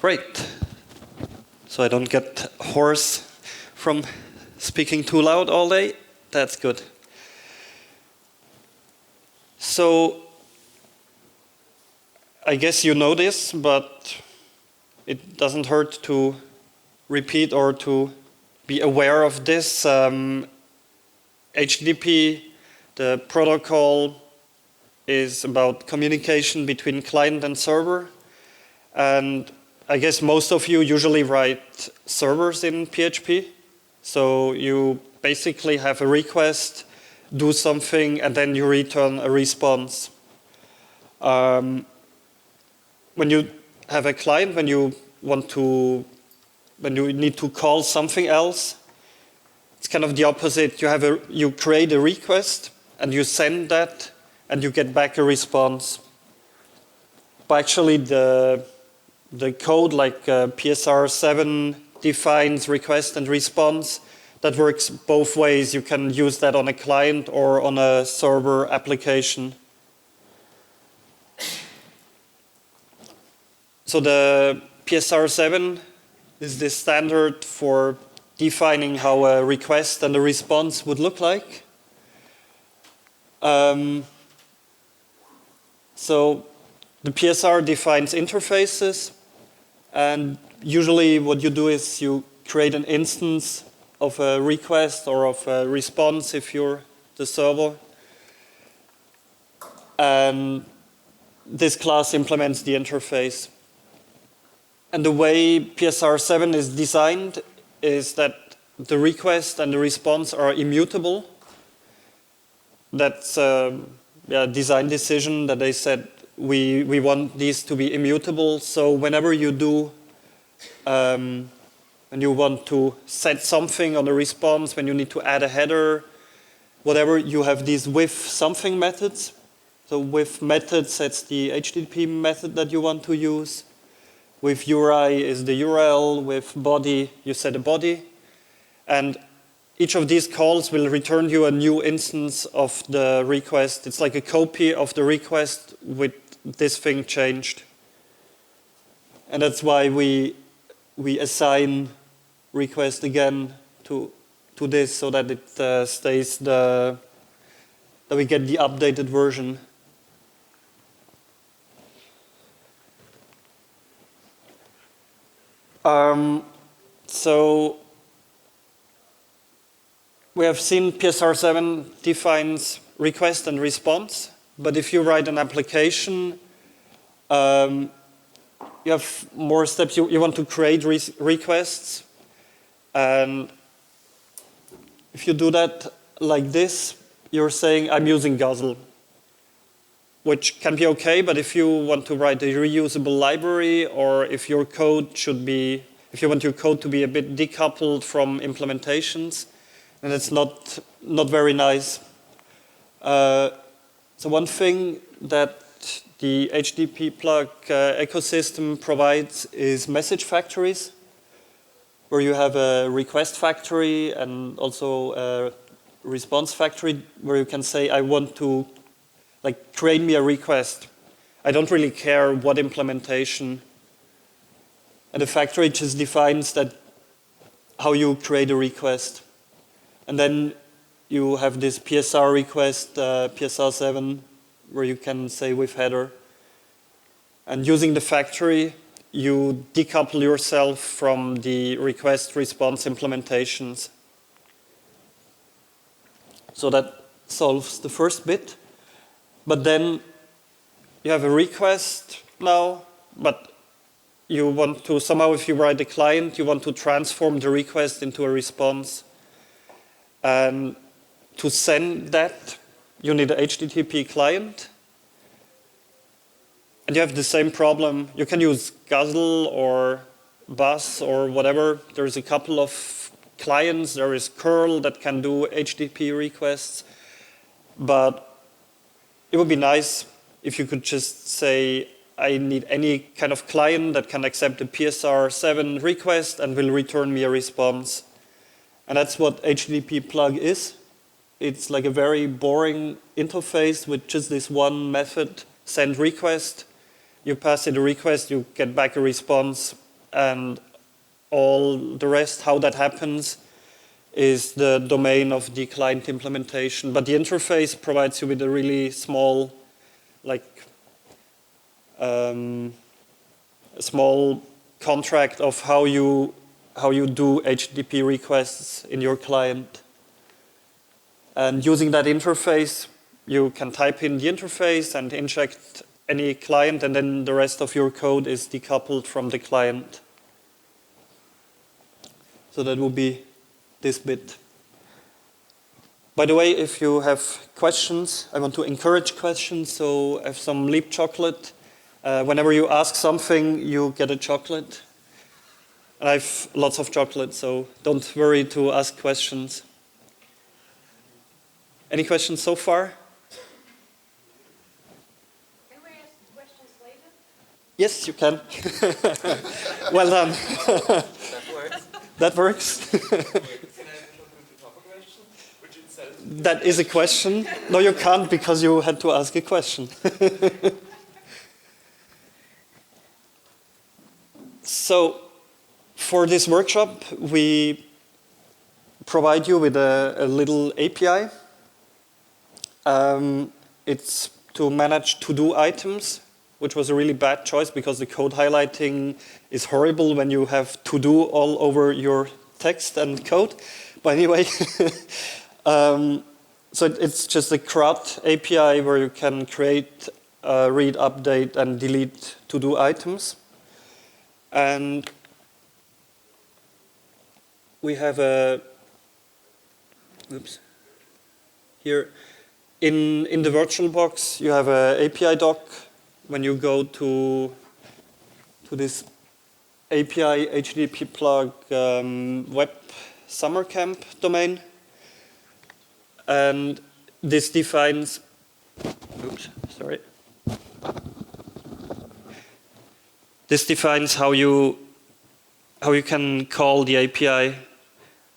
Great. So I don't get hoarse from speaking too loud all day. That's good. So I guess you know this, but it doesn't hurt to repeat or to be aware of this. HTTP, the protocol, is about communication between client and server. And I guess most of you usually write servers in PHP. So you basically have a request, do something, and then you return a response. When you have a client, when you need to call something else, it's kind of the opposite. You create a request and you send that and you get back a response. But actually the code like PSR7 defines request and response. That works both ways. You can use that on a client or on a server application. So the PSR7 is the standard for defining how a request and a response would look like. So the PSR defines interfaces, and usually what you do is you create an instance of a request or of a response if you're the server. And this class implements the interface. And the way PSR7 is designed is that the request and the response are immutable. That's a design decision that they said we want these to be immutable. So whenever you do, when you want to set something on a response, when you need to add a header, whatever, you have these with something methods. So with method sets the HTTP method that you want to use. With URI is the URL. With body, you set a body. And each of these calls will return you a new instance of the request. It's like a copy of the request with this thing changed. And that's why we assign request again to this so that it stays that we get the updated version. So we have seen PSR7 defines request and response, but if you write an application, you have more steps. You want to create requests, and if you do that like this, you're saying, I'm using Guzzle, which can be okay, but if you want to write a reusable library, or if your code if you want your code to be a bit decoupled from implementations, and it's not very nice. So one thing that the HTTPlug ecosystem provides is message factories, where you have a request factory and also a response factory, where you can say, I want to create me a request. I don't really care what implementation. And the factory just defines how you create a request. And then you have this PSR request, PSR7, where you can say with header. And using the factory, you decouple yourself from the request response implementations. So that solves the first bit. But then you have a request now, but you want to somehow, if you write a client, you want to transform the request into a response. And to send that, you need a HTTP client. And you have the same problem. You can use Guzzle or Bus or whatever. There's a couple of clients. There is curl that can do HTTP requests. But it would be nice if you could just say, I need any kind of client that can accept a PSR7 request and will return me a response. And that's what HTTPlug is. It's like a very boring interface with just this one method, send request. You pass it a request, you get back a response, and all the rest, how that happens, is the domain of the client implementation. But the interface provides you with a really small, like, a small contract of how you do HTTP requests in your client. And using that interface, you can type in the interface and inject any client, and then the rest of your code is decoupled from the client. So that will be this bit. By the way, if you have questions, I want to encourage questions, so I have some Leap chocolate. Whenever you ask something, you get a chocolate. And I have lots of chocolate, so don't worry to ask questions. Any questions so far? Can we ask questions later? Yes, you can. Well done. That works. That works. That is a question. No, you can't, because you had to ask a question. So, for this workshop, we provide you with a little API. It's to manage to-do items, which was a really bad choice because the code highlighting is horrible when you have to-do all over your text and code. But anyway, so it's just a CRUD API where you can create, read, update, and delete to-do items. And we have a, oops, here, in the VirtualBox, you have an API doc. When you go to this API HTTPlug web summer camp domain, and this defines, oops, sorry. This defines how you can call the API.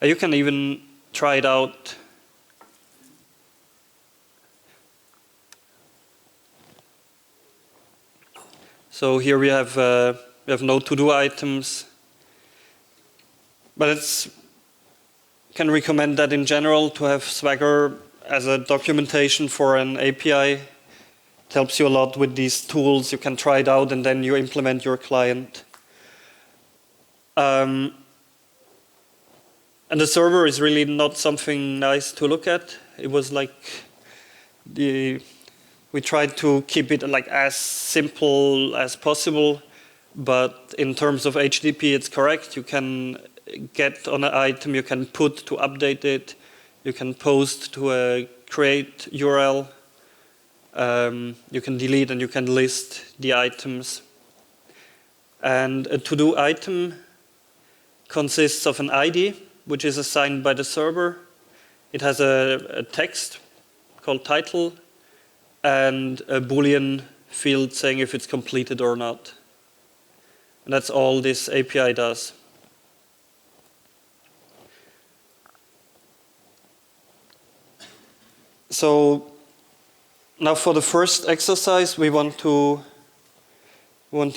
You can even try it out. So here we have no to-do items, but can recommend that in general to have Swagger as a documentation for an API. It helps you a lot with these tools. You can try it out and then you implement your client. And the server is really not something nice to look at. It was like we tried to keep it like as simple as possible, but in terms of HTTP, it's correct. You can get on an item, you can put to update it, you can post to a create URL, you can delete and you can list the items. And a to-do item consists of an ID, which is assigned by the server. It has a text called title, and a Boolean field saying if it's completed or not. And that's all this API does. So now for the first exercise, we want you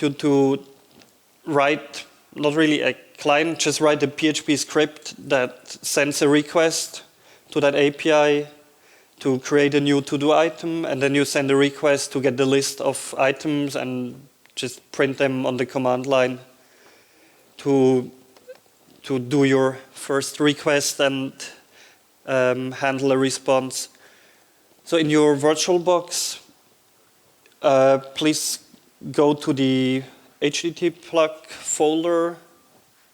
to write, not really a client, just write a PHP script that sends a request to that API to create a new to-do item, and then you send a request to get the list of items and just print them on the command line to do your first request and handle a response. So in your VirtualBox, please go to the HTTPlug folder,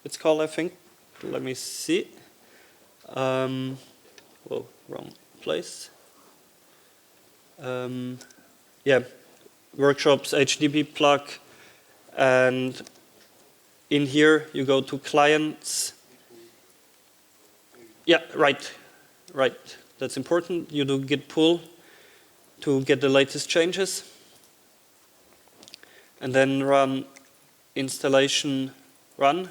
it's called, I think. Let me see. Whoa, wrong place. Yeah, workshops, HTTPlug, and in here you go to clients. Yeah, right. That's important. You do git pull to get the latest changes, and then run installation run,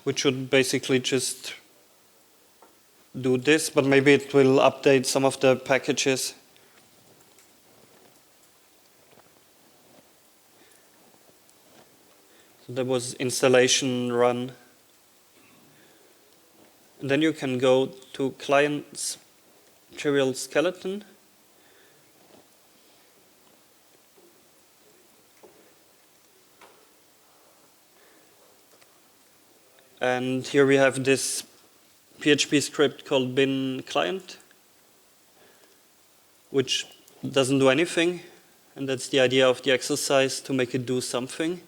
which should basically just do this, but maybe it will update some of the packages. So there was installation run. And then you can go to client's trivial skeleton. And here we have this PHP script called bin client, which doesn't do anything. And that's the idea of the exercise, to make it do something.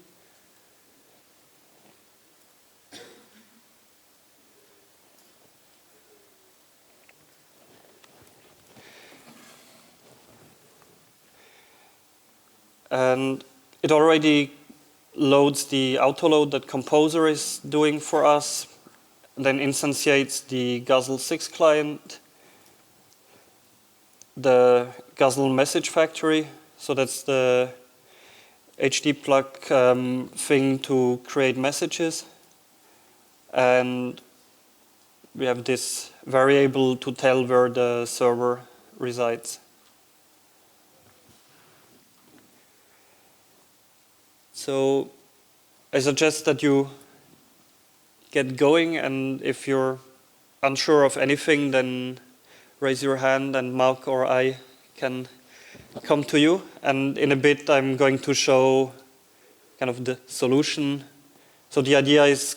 And it already loads the autoload that Composer is doing for us, and then instantiates the Guzzle 6 client, the Guzzle MessageFactory, so that's the HTTPlug thing to create messages, and we have this variable to tell where the server resides. So I suggest that you get going, and if you're unsure of anything, then raise your hand and Márk or I can come to you. And in a bit I'm going to show kind of the solution. So the idea is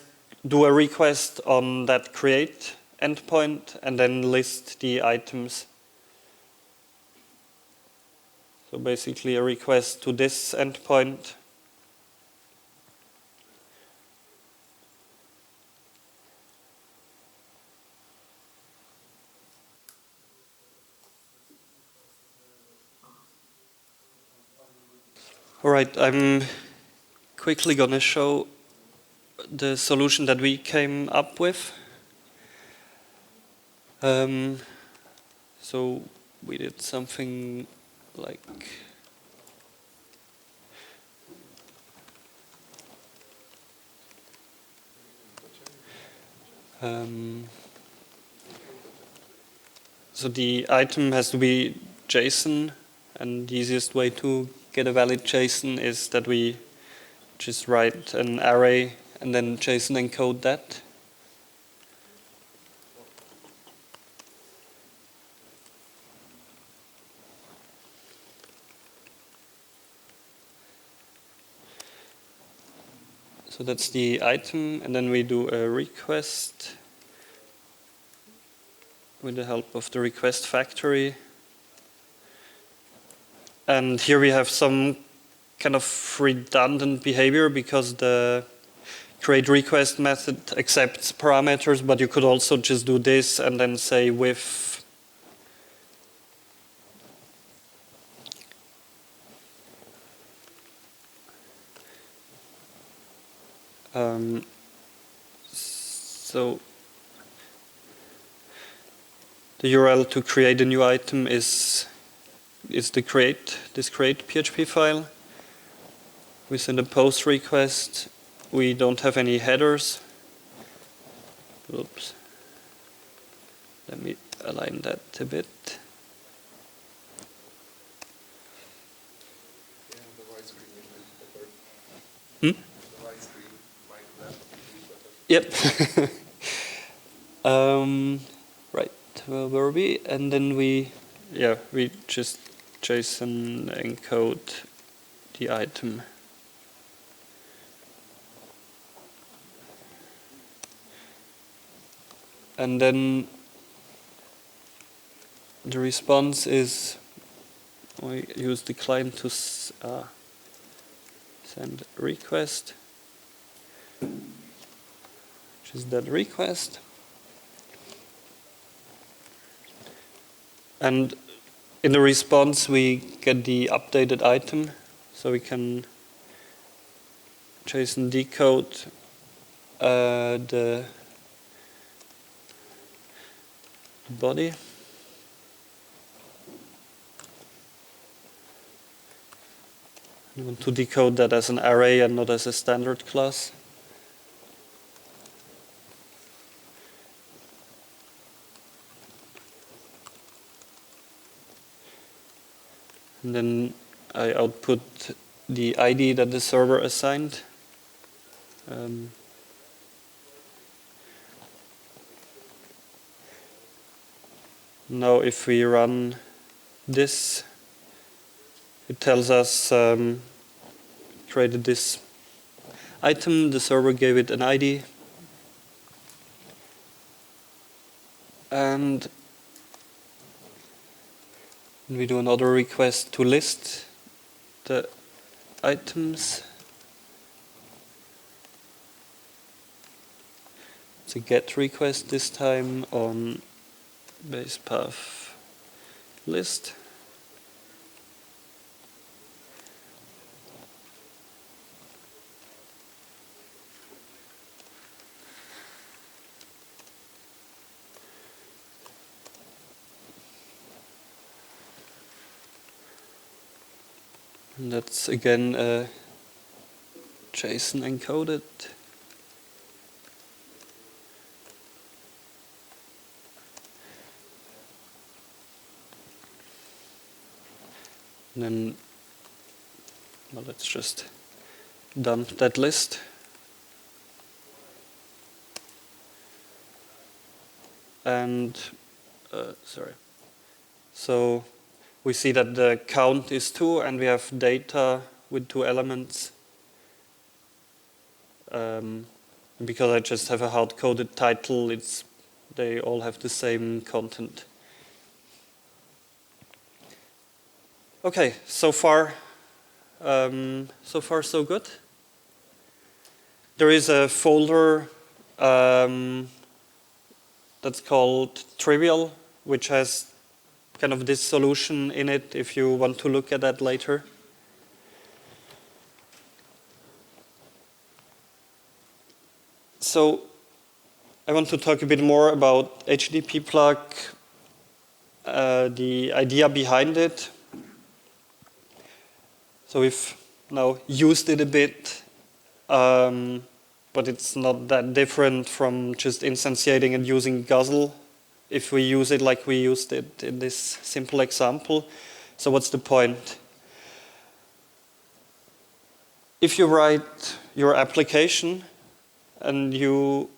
do a request on that create endpoint and then list the items. So basically a request to this endpoint. All right, I'm quickly going to show the solution that we came up with. So we did something like so the item has to be JSON, and the easiest way to get a valid JSON is that we just write an array and then JSON encode that. So that's the item, and then we do a request with the help of the request factory. And here we have some kind of redundant behavior because the create request method accepts parameters, but you could also just do this and then say with so the URL to create a new item is this create PHP file. We send a post request. We don't have any headers. Oops. Let me align that a bit. Yep. Right, where were we? And then we just JSON encode the item. And then the response is we use the client to send a request, which is that request. And in the response, we get the updated item, so we can JSON decode the body. We want to decode that as an array and not as a standard class. And then I output the ID that the server assigned. Now if we run this, it tells us created this item, the server gave it an ID, and we do another request to list the items. It's a GET request this time on base path list. And that's again JSON encoded. And then, well, let's just dump that list. And, sorry. So we see that the count is 2 and we have data with 2 elements. Because I just have a hard-coded title, they all have the same content. Okay, so far so good. There is a folder that's called Trivial, which has kind of this solution in it if you want to look at that later. So I want to talk a bit more about HTTPlug, the idea behind it. So we've now used it a bit, but it's not that different from just instantiating and using Guzzle if we use it like we used it in this simple example. So what's the point? If you write your application and you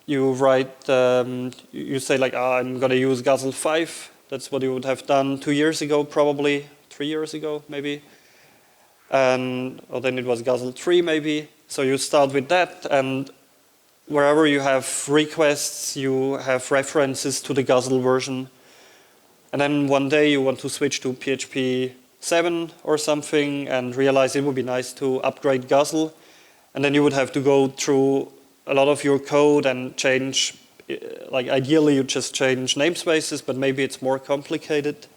write, you say like, I'm going to use Guzzle 5. That's what you would have done 2 years ago, probably 3 years ago, maybe. Or then it was Guzzle 3, maybe. So you start with that, and wherever you have requests, you have references to the Guzzle version. And then one day you want to switch to PHP 7 or something and realize it would be nice to upgrade Guzzle. And then you would have to go through a lot of your code and change, like ideally you just change namespaces, but maybe it's more complicated.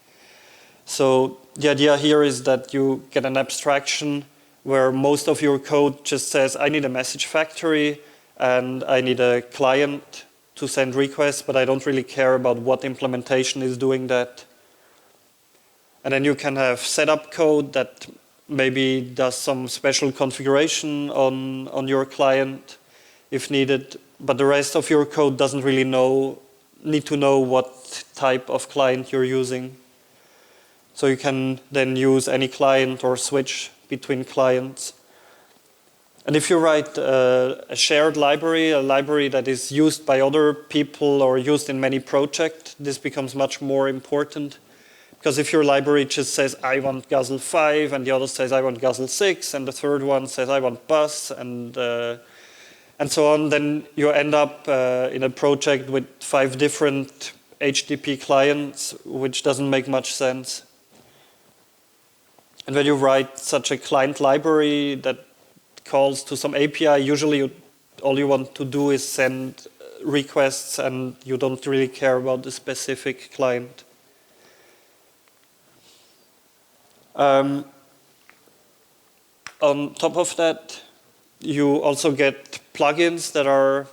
So the idea here is that you get an abstraction where most of your code just says, I need a MessageFactory and I need a client to send requests, but I don't really care about what implementation is doing that. And then you can have setup code that maybe does some special configuration on your client if needed, but the rest of your code doesn't really need to know what type of client you're using. So you can then use any client or switch between clients. And if you write a shared library, a library that is used by other people or used in many projects, this becomes much more important. Because if your library just says, I want Guzzle 5, and the other says, I want Guzzle 6, and the third one says, I want Bus, and so on, then you end up in a project with 5 different HTTP clients, which doesn't make much sense. And when you write such a client library that calls to some API, usually all you want to do is send requests and you don't really care about the specific client. On top of that, you also get plugins that are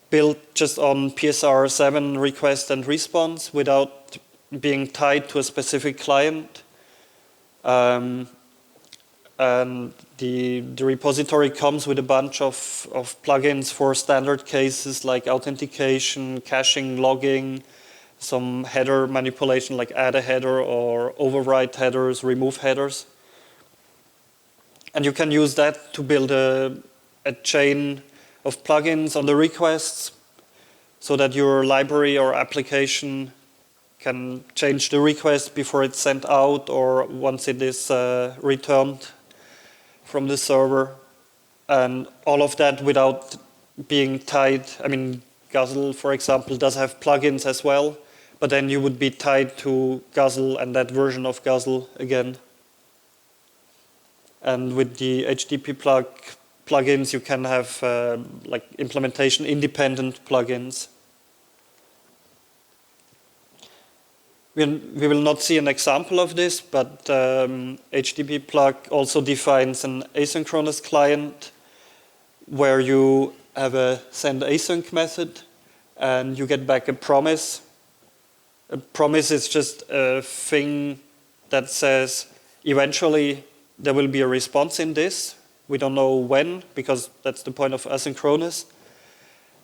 built just on PSR 7 request and response without being tied to a specific client. And the repository comes with a bunch of plugins for standard cases like authentication, caching, logging, some header manipulation like add a header or overwrite headers, remove headers. And you can use that to build a a chain of plugins on the requests so that your library or application can change the request before it's sent out or once it is returned from the server. And all of that without being tied. I mean, Guzzle, for example, does have plugins as well, but then you would be tied to Guzzle and that version of Guzzle again. And with the HTTPlug plugins, you can have like implementation independent plugins. We will not see an example of this, but HTTPlug also defines an asynchronous client where you have a send async method and you get back a promise. A promise is just a thing that says eventually there will be a response in this. We don't know when, because that's the point of asynchronous.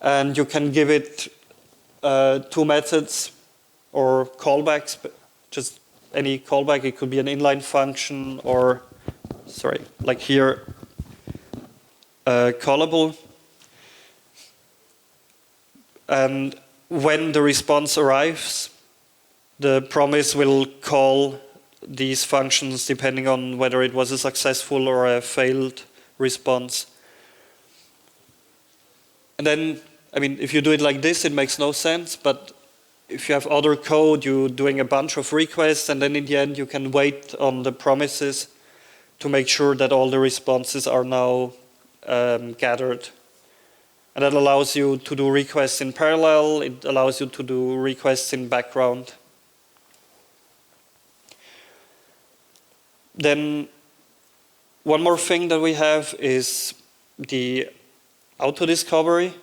And you can give it 2 methods or callbacks, just any callback. It could be an inline function or, sorry, like here, callable. And when the response arrives, the promise will call these functions depending on whether it was a successful or a failed response. And then, I mean, if you do it like this, it makes no sense, but if you have other code, you're doing a bunch of requests, and then in the end you can wait on the promises to make sure that all the responses are now gathered. And that allows you to do requests in parallel. It allows you to do requests in background. Then one more thing that we have is the auto-discovery.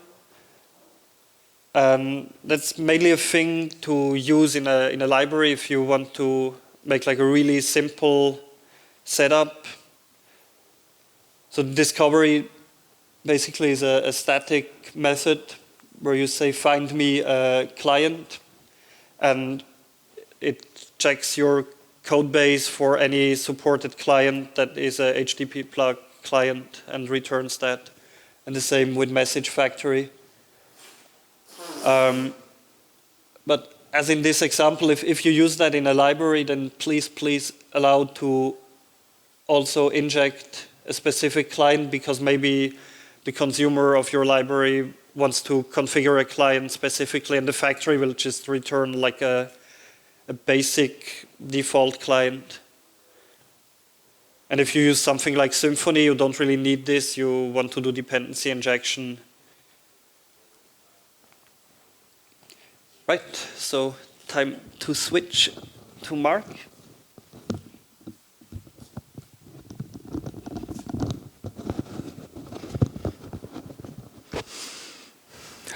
That's mainly a thing to use in a library if you want to make like a really simple setup. So discovery basically is a static method where you say find me a client, and it checks your code base for any supported client that is a HTTPlug client and returns that. And the same with MessageFactory. But as in this example, if you use that in a library, then please allow to also inject a specific client, because maybe the consumer of your library wants to configure a client specifically, and the factory will just return like a basic default client. And if you use something like Symfony, you don't really need this. You want to do dependency injection. Right, so time to switch to Márk.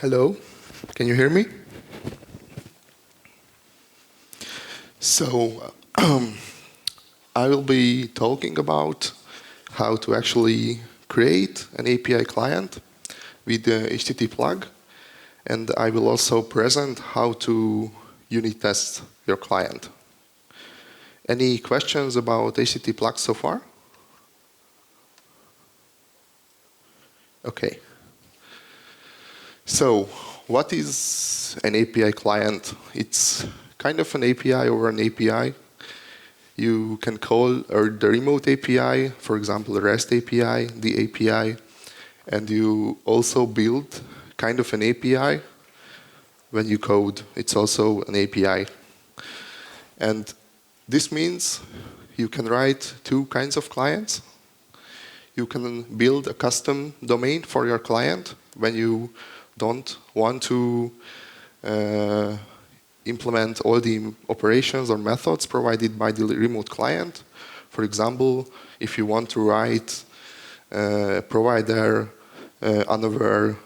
Hello, can you hear me? So, I will be talking about how to actually create an API client with the HTTPlug, and I will also present how to unit test your client. Any questions about HTTPlug so far? Okay. So, what is an API client? It's kind of an API over an API. You can call the remote API, for example, the REST API, the API, and you also build kind of an API when you code. It's also an API. And this means you can write 2 kinds of clients. You can build a custom domain for your client when you don't want to implement all the operations or methods provided by the remote client. For example, if you want to write provider another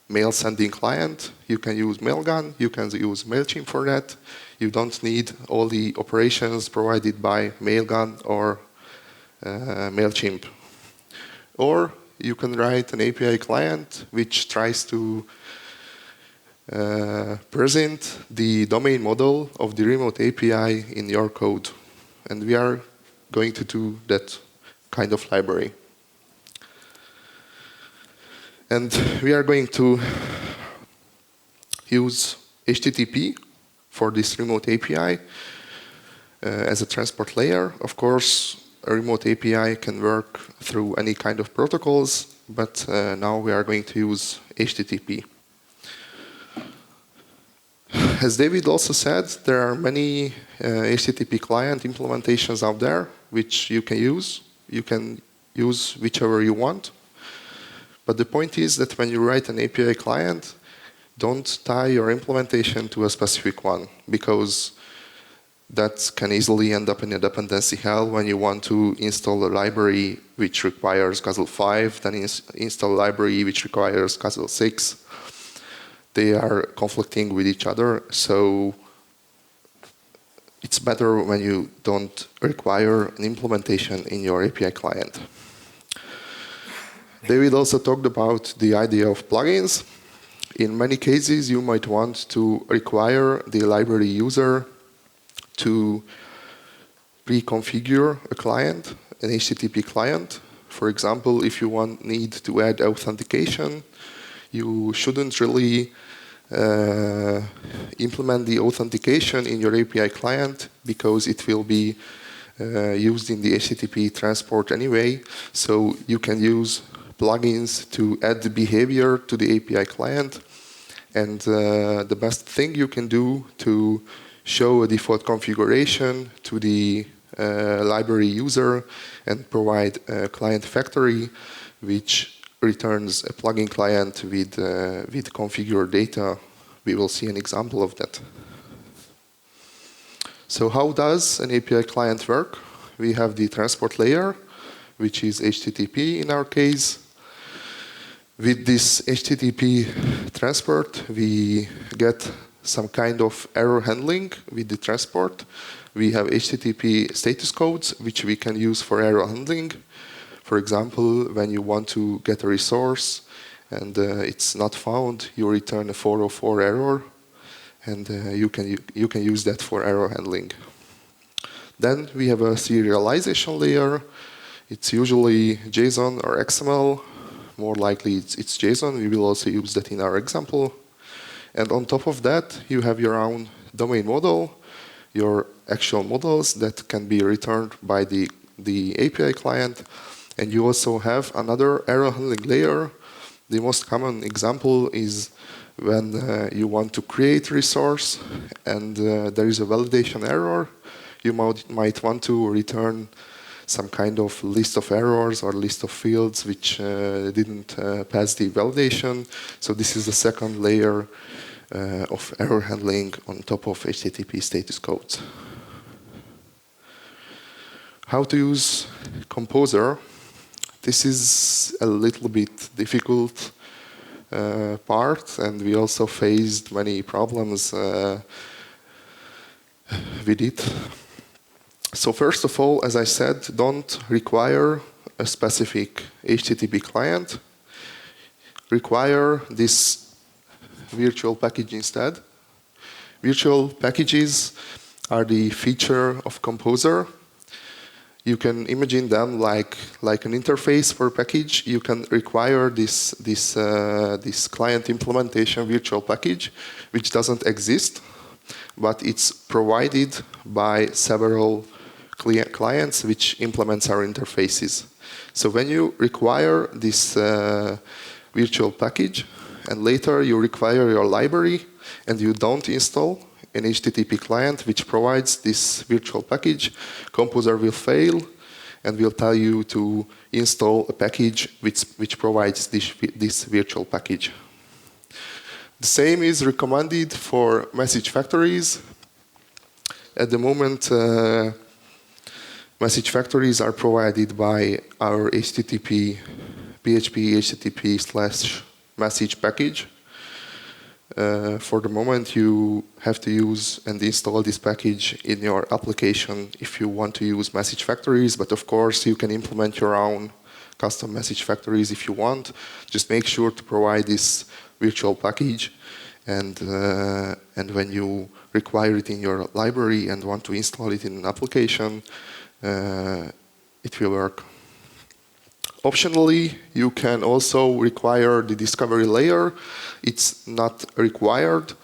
mail sending client, you can use Mailgun, you can use MailChimp for that. You don't need all the operations provided by Mailgun or MailChimp. Or you can write an API client which tries to present the domain model of the remote API in your code. And we are going to do that kind of library. And we are going to use HTTP for this remote API as a transport layer. Of course, a remote API can work through any kind of protocols, but now we are going to use HTTP. As David also said, there are many HTTP client implementations out there which you can use. You can use whichever you want. But the point is that when you write an API client, don't tie your implementation to a specific one, because that can easily end up in a dependency hell when you want to install a library which requires Guzzle 5, then install a library which requires Guzzle 6. They are conflicting with each other, so it's better when you don't require an implementation in your API client. David also talked about the idea of plugins. In many cases, you might want to require the library user to pre-configure a client, an HTTP client. For example, if you need to add authentication, you shouldn't really implement the authentication in your API client, because it will be used in the HTTP transport anyway. So you can use plugins to add the behavior to the API client. And the best thing you can do to show a default configuration to the library user and provide a client factory which returns a plugin client with configured data. We will see an example of that. So how does an API client work? We have the transport layer, which is HTTP in our case. With this HTTP transport, we get some kind of error handling with the transport. We have HTTP status codes, which we can use for error handling. For example, when you want to get a resource and it's not found, you return a 404 error, and you can use that for error handling. Then we have a serialization layer. It's usually JSON or XML. More likely it's JSON. We will also use that in our example. And on top of that, you have your own domain model, your actual models that can be returned by the API client. And you also have another error handling layer. The most common example is when you want to create a resource and there is a validation error. You might want to return some kind of list of errors or list of fields which didn't pass the validation. So this is the second layer of error handling on top of HTTP status codes. How to use Composer? This is a little bit difficult part, and we also faced many problems with it. So first of all, as I said, don't require a specific HTTP client. Require this virtual package instead. Virtual packages are the feature of Composer. You can imagine them like an interface for a package. You can require this client implementation virtual package, which doesn't exist, but it's provided by several clients which implements our interfaces. So when you require this virtual package, and later you require your library, and you don't install an HTTP client which provides this virtual package, Composer will fail and will tell you to install a package which provides this virtual package. The same is recommended for message factories. At the moment, message factories are provided by our HTTP PHP-HTTP/message package. For the moment, you have to use and install this package in your application if you want to use message factories, but of course you can implement your own custom message factories if you want. Just make sure to provide this virtual package, and when you require it in your library and want to install it in an application, it will work. Optionally, you can also require the discovery layer. It's not required,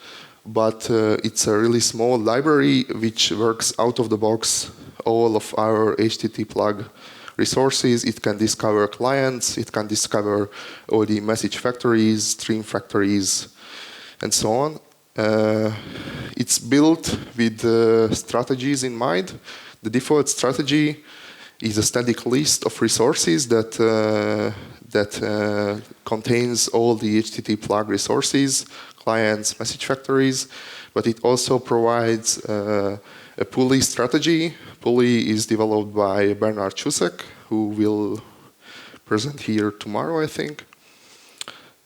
but it's a really small library which works out of the box all of our HTTPlug resources. It can discover clients, it can discover all the message factories, stream factories, and so on. It's built with strategies in mind. The default strategy is a static list of resources that contains all the HTTPlug resources, clients, message factories, but it also provides a Puli strategy. Puli is developed by Bernard Chusek, who will present here tomorrow, I think.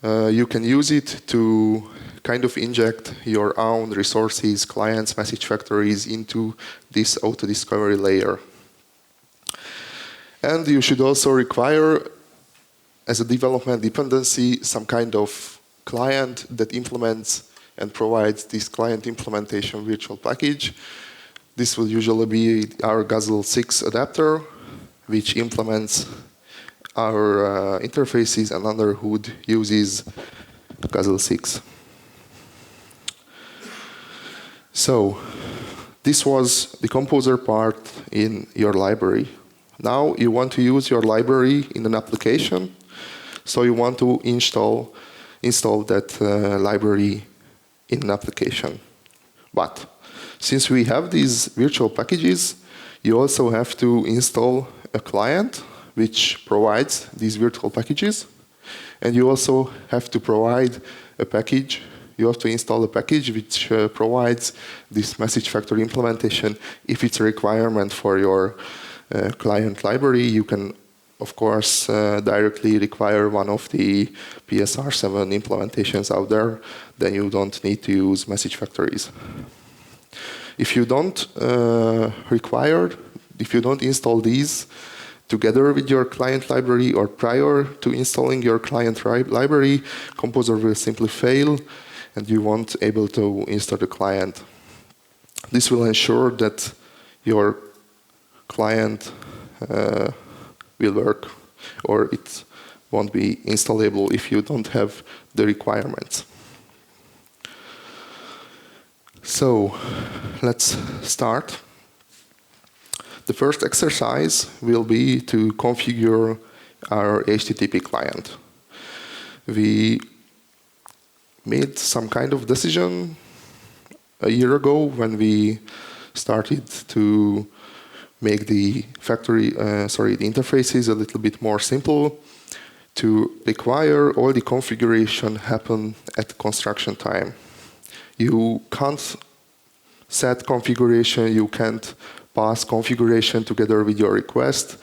You can use it to kind of inject your own resources, clients, message factories into this auto-discovery layer. And you should also require, as a development dependency, some kind of client that implements and provides this client implementation virtual package. This will usually be our Guzzle 6 adapter, which implements our interfaces, and under hood uses Guzzle 6. So this was the composer part in your library. Now you want to use your library in an application, so you want to install that library in an application. But since we have these virtual packages, you also have to install a client which provides these virtual packages, and you also have to provide a package. You have to install a package which provides this message factory implementation. If it's a requirement for your client library, you can, of course, directly require one of the PSR7 implementations out there. Then you don't need to use message factories. If you don't install these together with your client library or prior to installing your client library, Composer will simply fail and you won't be able to install the client. This will ensure that your client will work, or it won't be installable if you don't have the requirements. So let's start. The first exercise will be to configure our HTTP client. We made some kind of decision a year ago when we started to make the the interfaces a little bit more simple, to require all the configuration happen at construction time. You can't set configuration, you can't pass configuration together with your request.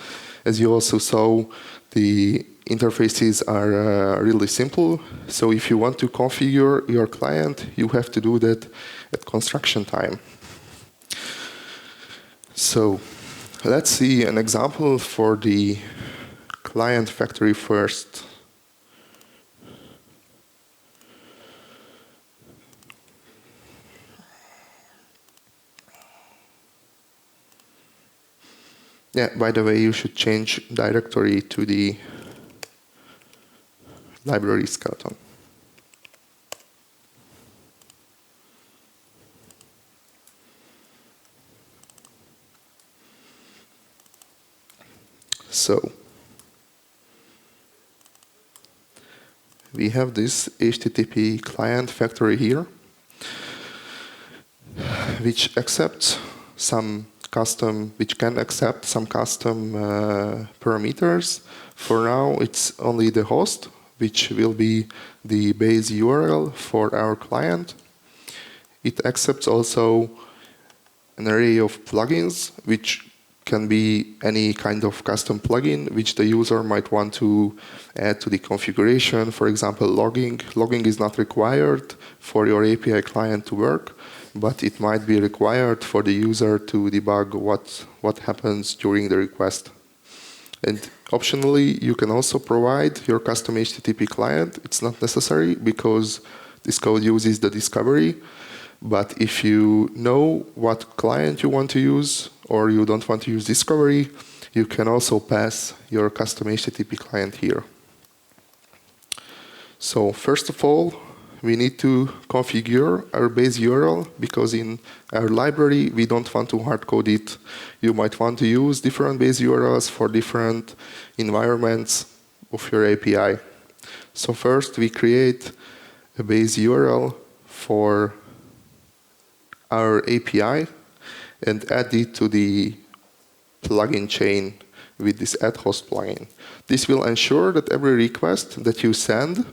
As you also saw, the interfaces are really simple. So if you want to configure your client, you have to do that at construction time. So let's see an example for the client factory first. Yeah, by the way, you should change directory to the library skeleton. So we have this HTTP client factory here, which can accept some custom parameters. For now, it's only the host, which will be the base URL for our client. It accepts also an array of plugins, which can be any kind of custom plugin which the user might want to add to the configuration. For example, logging. Logging is not required for your API client to work, but it might be required for the user to debug what happens during the request. And optionally, you can also provide your custom HTTP client. It's not necessary because this code uses the discovery. But if you know what client you want to use, or you don't want to use discovery, you can also pass your custom HTTP client here. So first of all, we need to configure our base URL, because in our library, we don't want to hard-code it. You might want to use different base URLs for different environments of your API. So first, we create a base URL for our API and add it to the plugin chain with this add host plugin. This will ensure that every request that you send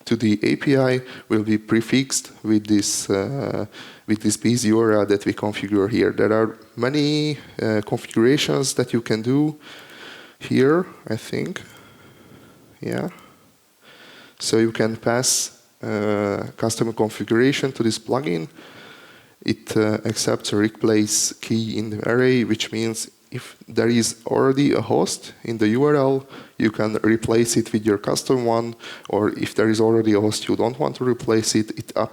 to the API will be prefixed with this base URL that we configure here. There are many configurations that you can do here, I think. Yeah. So you can pass custom configuration to this plugin. It accepts a replace key in the array, which means if there is already a host in the URL, you can replace it with your custom one, or if there is already a host you don't want to replace it,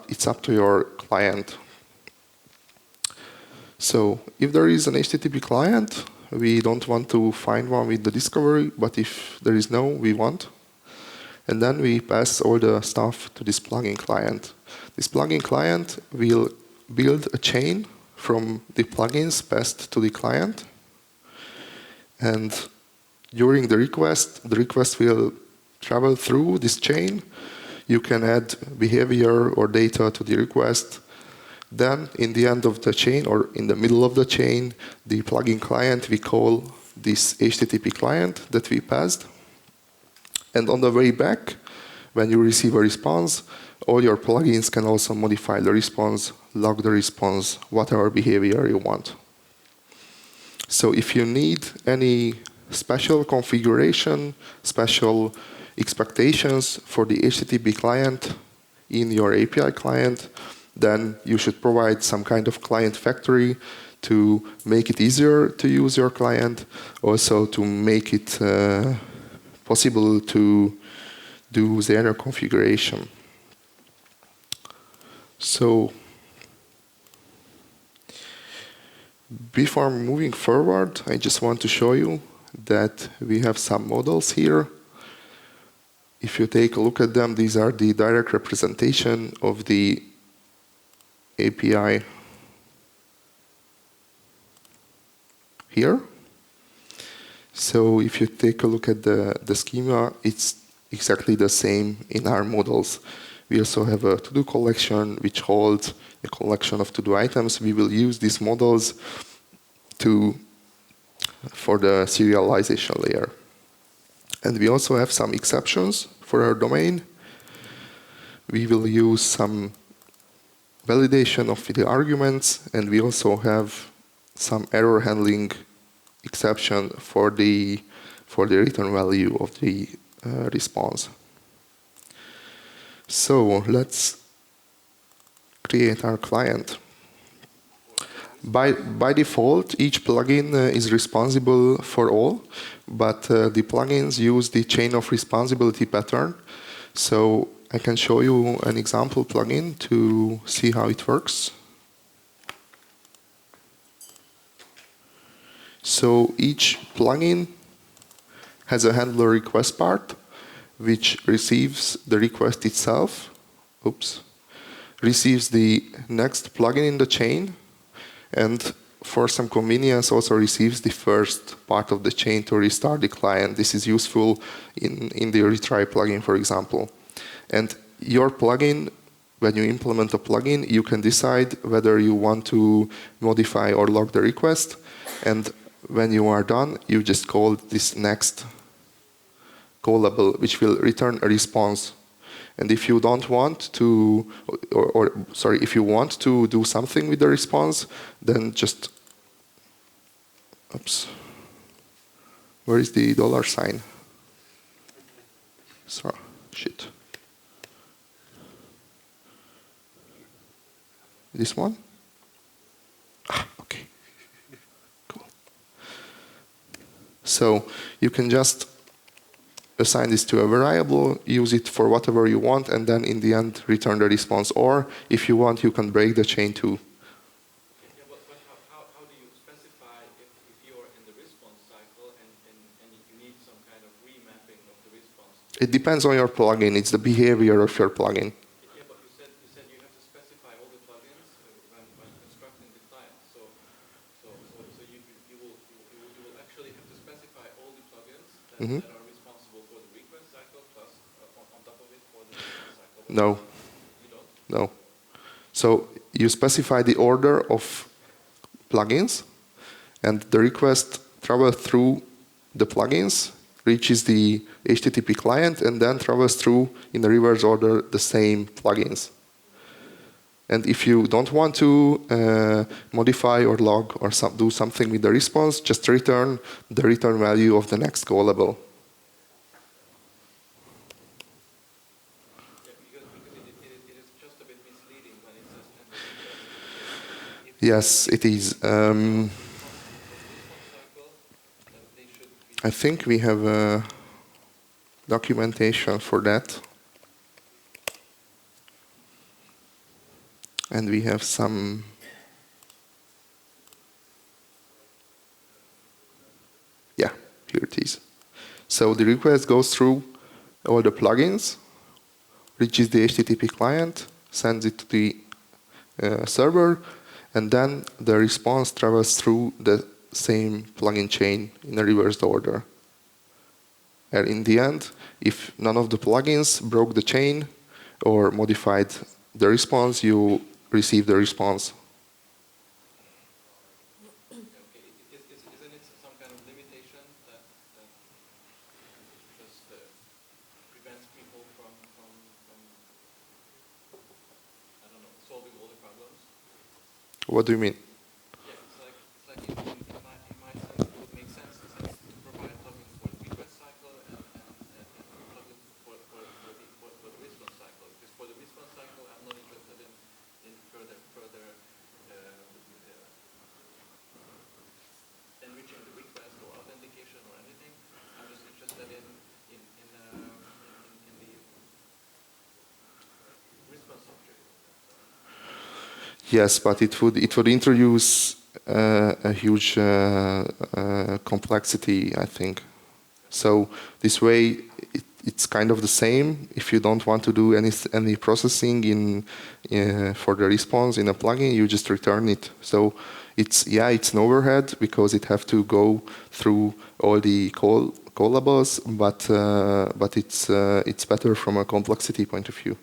it's up to your client. So if there is an HTTP client, we don't want to find one with the discovery, but if there is no, we want. And then we pass all the stuff to this plugin client. This plugin client will build a chain from the plugins passed to the client. And during the request will travel through this chain. You can add behavior or data to the request. Then, in the end of the chain, or in the middle of the chain, the plugin client, we call this HTTP client that we passed. And on the way back, when you receive a response, all your plugins can also modify the response, log the response, whatever behavior you want. So if you need any special configuration, special expectations for the HTTP client in your API client, then you should provide some kind of client factory to make it easier to use your client, also to make it possible to do the inner configuration. So before moving forward, I just want to show you that we have some models here. If you take a look at them, these are the direct representation of the API here. So if you take a look at the schema, it's exactly the same in our models. We also have a to-do collection, which holds a collection of to-do items. We will use these models for the serialization layer. And we also have some exceptions for our domain. We will use some validation of the arguments, and we also have some error handling exception for the return value of the response. So let's create our client. By default, each plugin is responsible for all, but the plugins use the chain of responsibility pattern. So I can show you an example plugin to see how it works. So each plugin has a handler request part, which receives the request itself, receives the next plugin in the chain, and for some convenience also receives the first part of the chain to restart the client. This is useful in the retry plugin, for example. And your plugin, when you implement a plugin, you can decide whether you want to modify or log the request. And when you are done, you just call this next callable, which will return a response. And if you don't want to, if you want to do something with the response, then just, where is the $sign? So, shit. This one? Okay. Cool. So you can just assign this to a variable, use it for whatever you want, and then in the end return the response. Or if you want, you can break the chain too. Yeah, but how do you specify if you're in the response cycle and It depends on your plugin. It's the behavior of your plugin. Yeah, but you said you have to specify all the plugins when constructing the client. So you will actually have to specify all the plugins that are responsible for the request cycle plus on top of it for the response cycle. But No, you don't? no. So you specify the order of plugins, and the request travels through the plugins, reaches the HTTP client, and then travels through, in the reverse order, the same plugins. And if you don't want to modify or log or do something with the response, just return the return value of the next callable. Yeah, because it is just a bit misleading when it says end of request. Yes, it is. Response cycle, then they should be. I think we have a documentation for that. And we have some yeah, here it is. So the request goes through all the plugins, reaches the HTTP client, sends it to the server, and then the response travels through the same plugin chain in a reversed order. And in the end, if none of the plugins broke the chain or modified the response, you receive the response. Okay, isn't it some kind of limitation that just prevents people from I don't know, solving all the problems? What do you mean? Yeah, it's like in my sense, it would make sense to provide plugins for the request cycle and plugins for the response cycle. Because for the response cycle, I'm not interested in further enriching the request or authentication or anything. I'm just interested in the response object. Yes, but it would introduce a huge complexity, I think. So this way, it's kind of the same. If you don't want to do any processing for the response in a plugin, you just return it. So it's an overhead because it have to go through all the callables, but it's better from a complexity point of view.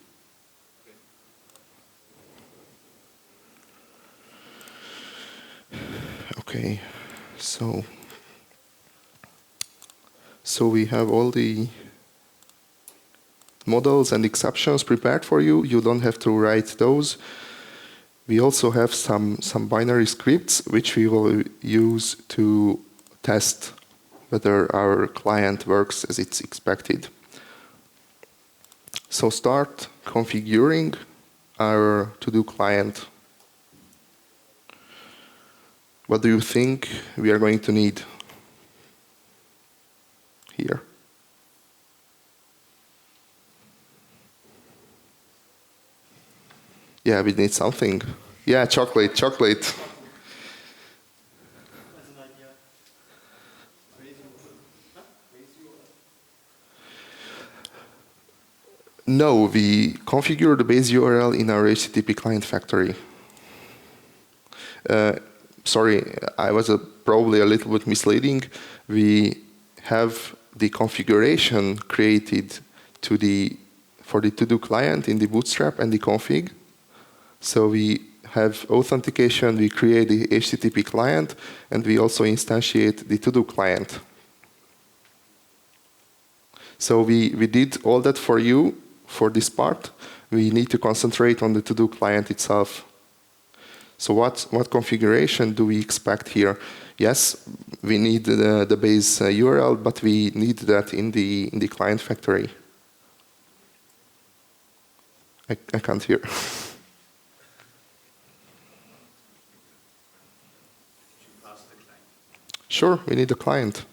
Okay, so we have all the models and exceptions prepared for you. You don't have to write those. We also have some binary scripts which we will use to test whether our client works as it's expected. So start configuring our to-do client. What do you think we are going to need here? Yeah, we need something. Yeah, chocolate. No, we configure the base URL in our HTTP client factory. Sorry, I was probably a little bit misleading. We have the configuration created for the to-do client in the Bootstrap and the config. So we have authentication, we create the HTTP client, and we also instantiate the to-do client. So we did all that for you for this part. We need to concentrate on the to-do client itself. So what configuration do we expect here? Yes, we need the base URL, but we need that in the client factory. I can't hear. Sure, we need a client.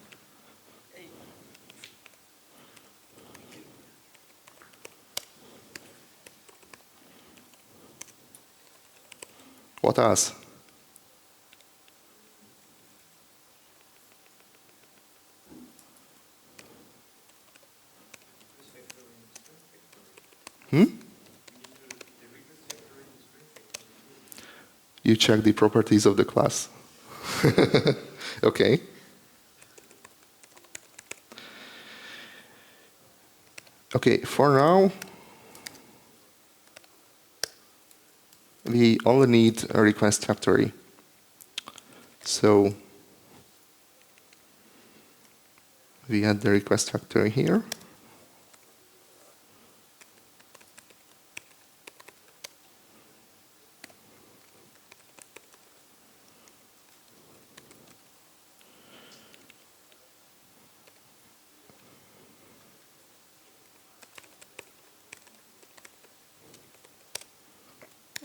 What else? You check the properties of the class. Okay. Okay, for now, we only need a request factory. So we add the request factory here.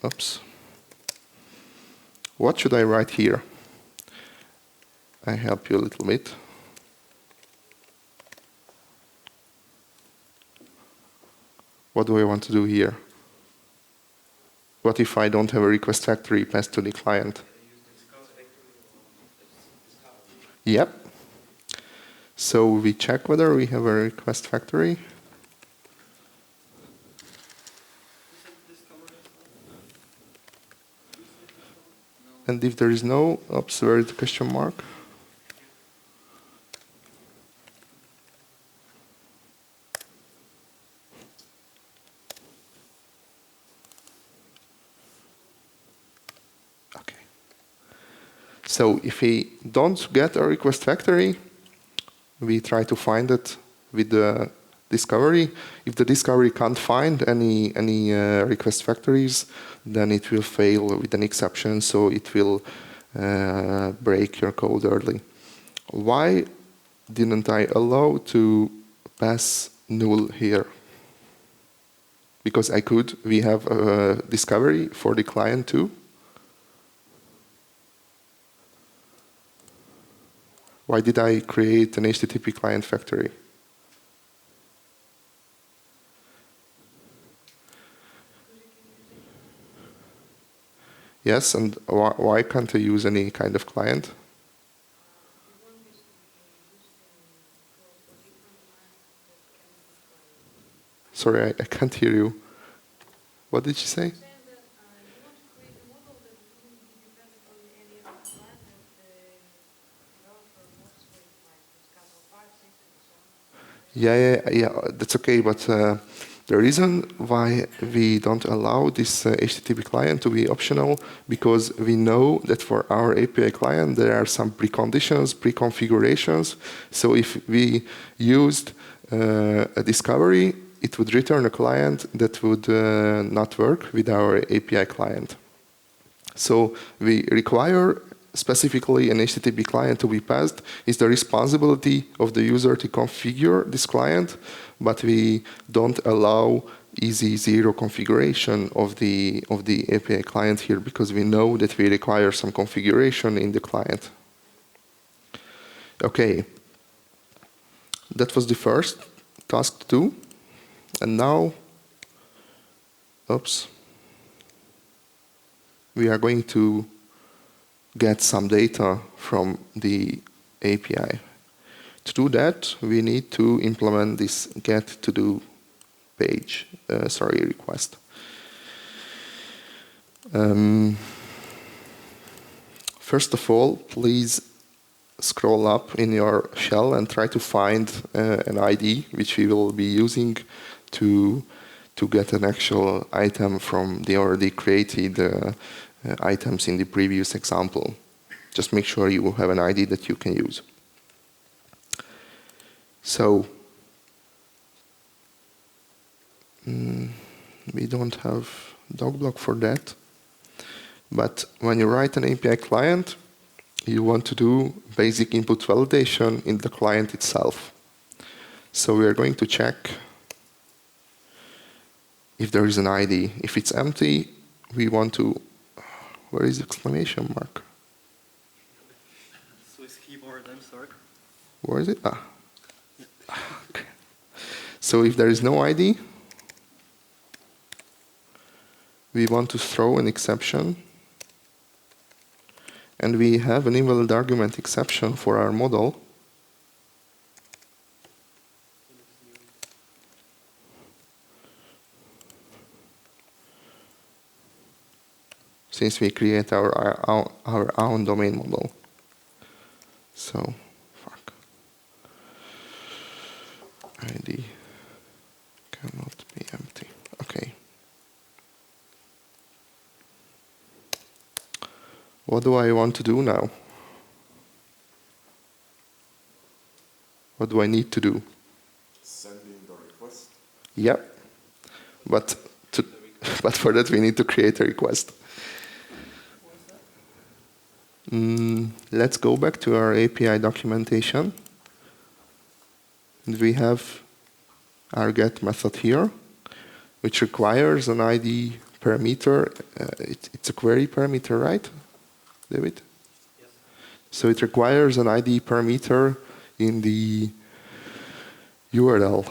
Oops. What should I write here? I help you a little bit. What do I want to do here? What if I don't have a request factory passed to the client? Yep. So we check whether we have a request factory. And if there is no, oops, where is the question mark? Okay. So if we don't get a request factory, we try to find it with the discovery. If the discovery can't find any request factories, then it will fail with an exception, so it will break your code early. Why didn't I allow to pass null here? Because I could. We have a discovery for the client too. Why did I create an HTTP client factory? Yes, and why can't I use any kind of client? Sorry, I can't hear you. What did you say? Yeah, that's okay, but the reason why we don't allow this HTTP client to be optional, because we know that for our API client there are some preconditions, preconfigurations. So if we used a discovery, it would return a client that would not work with our API client. So we require specifically an HTTP client to be passed. It's the responsibility of the user to configure this client, but we don't allow easy zero configuration of the API client here, because we know that we require some configuration in the client. Okay, that was the first task to do, and now, oops, we are going to get some data from the API. To do that, we need to implement this get to do page, request. First of all, please scroll up in your shell and try to find an ID which we will be using to get an actual item from the already created items in the previous example. Just make sure you have an ID that you can use. So, we don't have doc block for that. But when you write an API client, you want to do basic input validation in the client itself. So we are going to check if there is an ID. If it's empty, we want to... Where is the exclamation mark? Swiss keyboard, I'm sorry. Where is it? Okay. So if there is no ID, we want to throw an exception. And we have an invalid argument exception for our model. since we create our own domain model. So, fuck. ID cannot be empty. Okay. What do I want to do now? What do I need to do? Sending the request. Yeah, but for that we need to create a request. Let's go back to our API documentation. And we have our get method here, which requires an ID parameter. It's a query parameter, right, David? Yes. So it requires an ID parameter in the URL.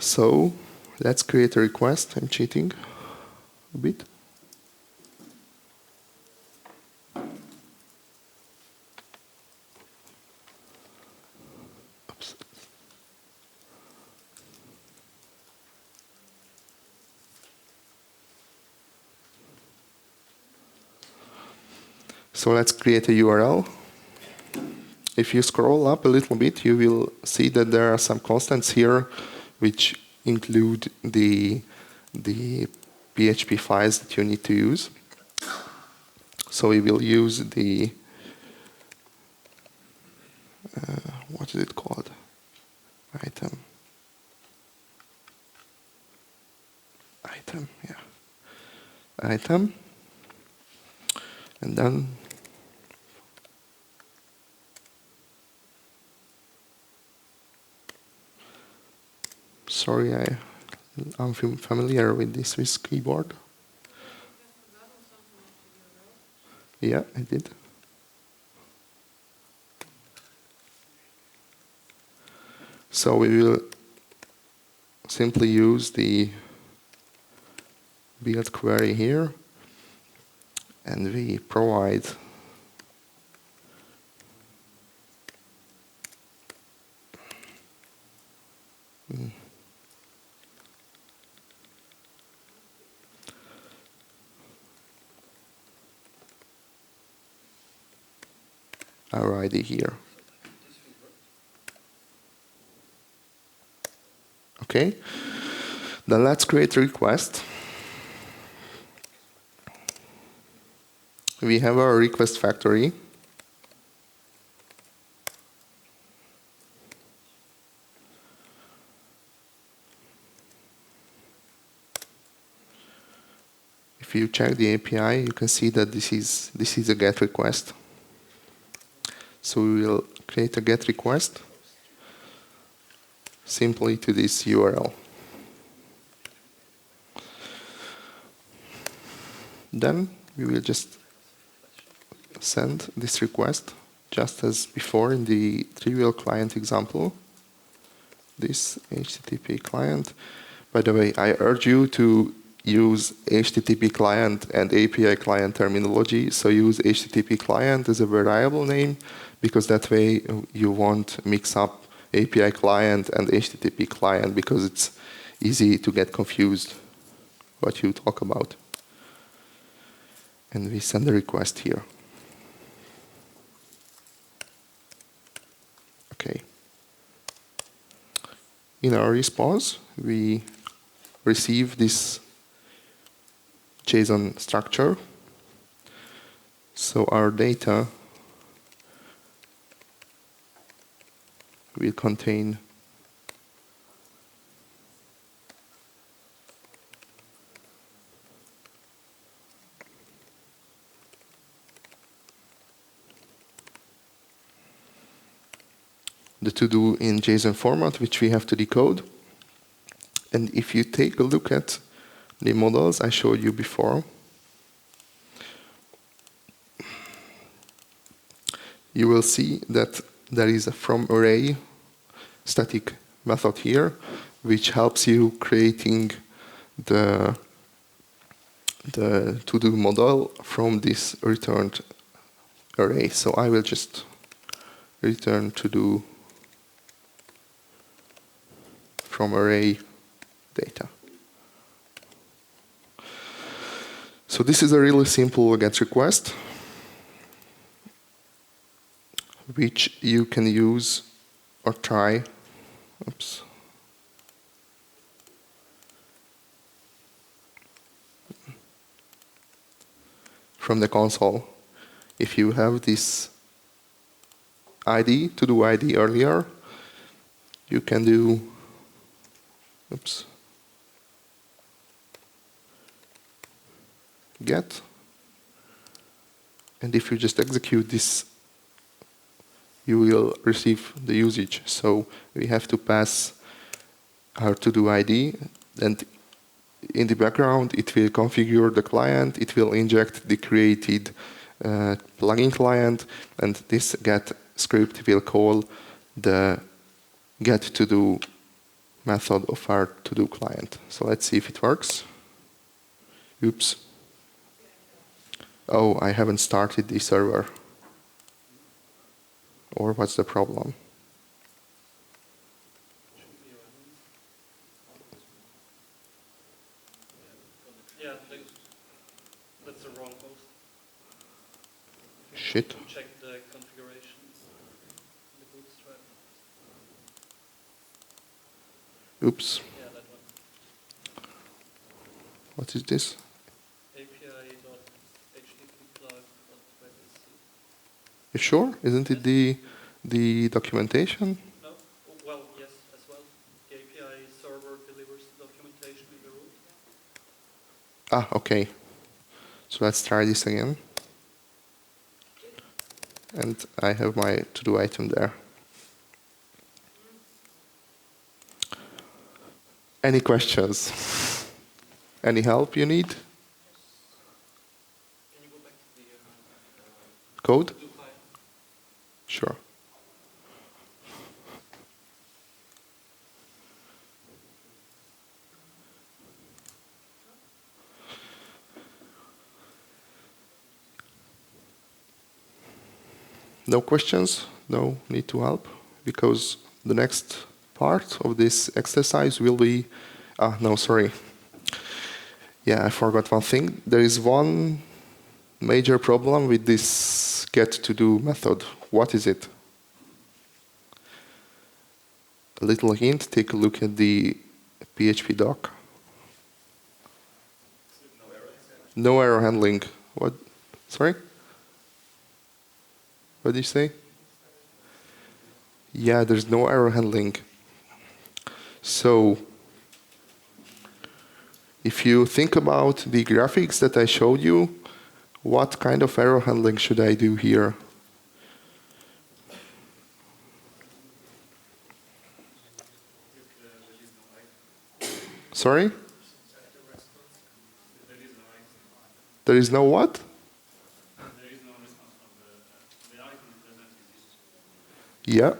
So let's create a request. I'm cheating a bit. Oops. So let's create a URL. If you scroll up a little bit, you will see that there are some constants here which include the PHP files that you need to use. So we will use the, what is it called? Item, yeah. Item. And then sorry, I'm familiar with this with keyboard. Yeah, I did. So we will simply use the build query here, and we provide our ID here. Okay, then let's create a request. We have our request factory. If you check the API, you can see that this is a GET request. So we will create a GET request simply to this URL. Then we will just send this request just as before in the trivial client example. This HTTP client. By the way, I urge you to use HTTP client and API client terminology. So use HTTP client as a variable name, because that way you won't mix up API client and HTTP client, because it's easy to get confused what you talk about. And we send a request here. Okay. In our response, we receive this JSON structure. So our data will contain the to-do in JSON format, which we have to decode. And if you take a look at the models I showed you before, you will see that there is a from array static method here, which helps you creating the to-do model from this returned array. So I will just return to-do from array data. So this is a really simple GET request, which you can use or try. Oops. From the console. If you have this ID, to-do ID earlier, you can do, oops, get. And if you just execute this, you will receive the usage. So we have to pass our to-do ID, and in the background it will configure the client, it will inject the created plugin client, and this get script will call the get to-do method of our to-do client. So let's see if it works. Oops. Oh, I haven't started the server. Or what's the problem? Yeah, that's the wrong host. Shit. Check the configuration in the Bootstrap. Oops. Yeah, that one. What is this? API.HTTPlug. You sure? Isn't it the documentation? No? Well, yes, as well. The API server delivers the documentation in the root. Ah, okay. So let's try this again. And I have my to-do item there. Any questions? Any help you need? Can you go back to the Code? to-do client? Sure. No questions? No need to help? Because the next part of this exercise will be... no, sorry. Yeah, I forgot one thing. There is one major problem with this get-to-do method. What is it? A little hint, take a look at the PHP doc. No error handling. What? Sorry? What did you say? Yeah, there's no error handling. So, if you think about the graphics that I showed you, what kind of error handling should I do here? Sorry? There is no what? Yeah.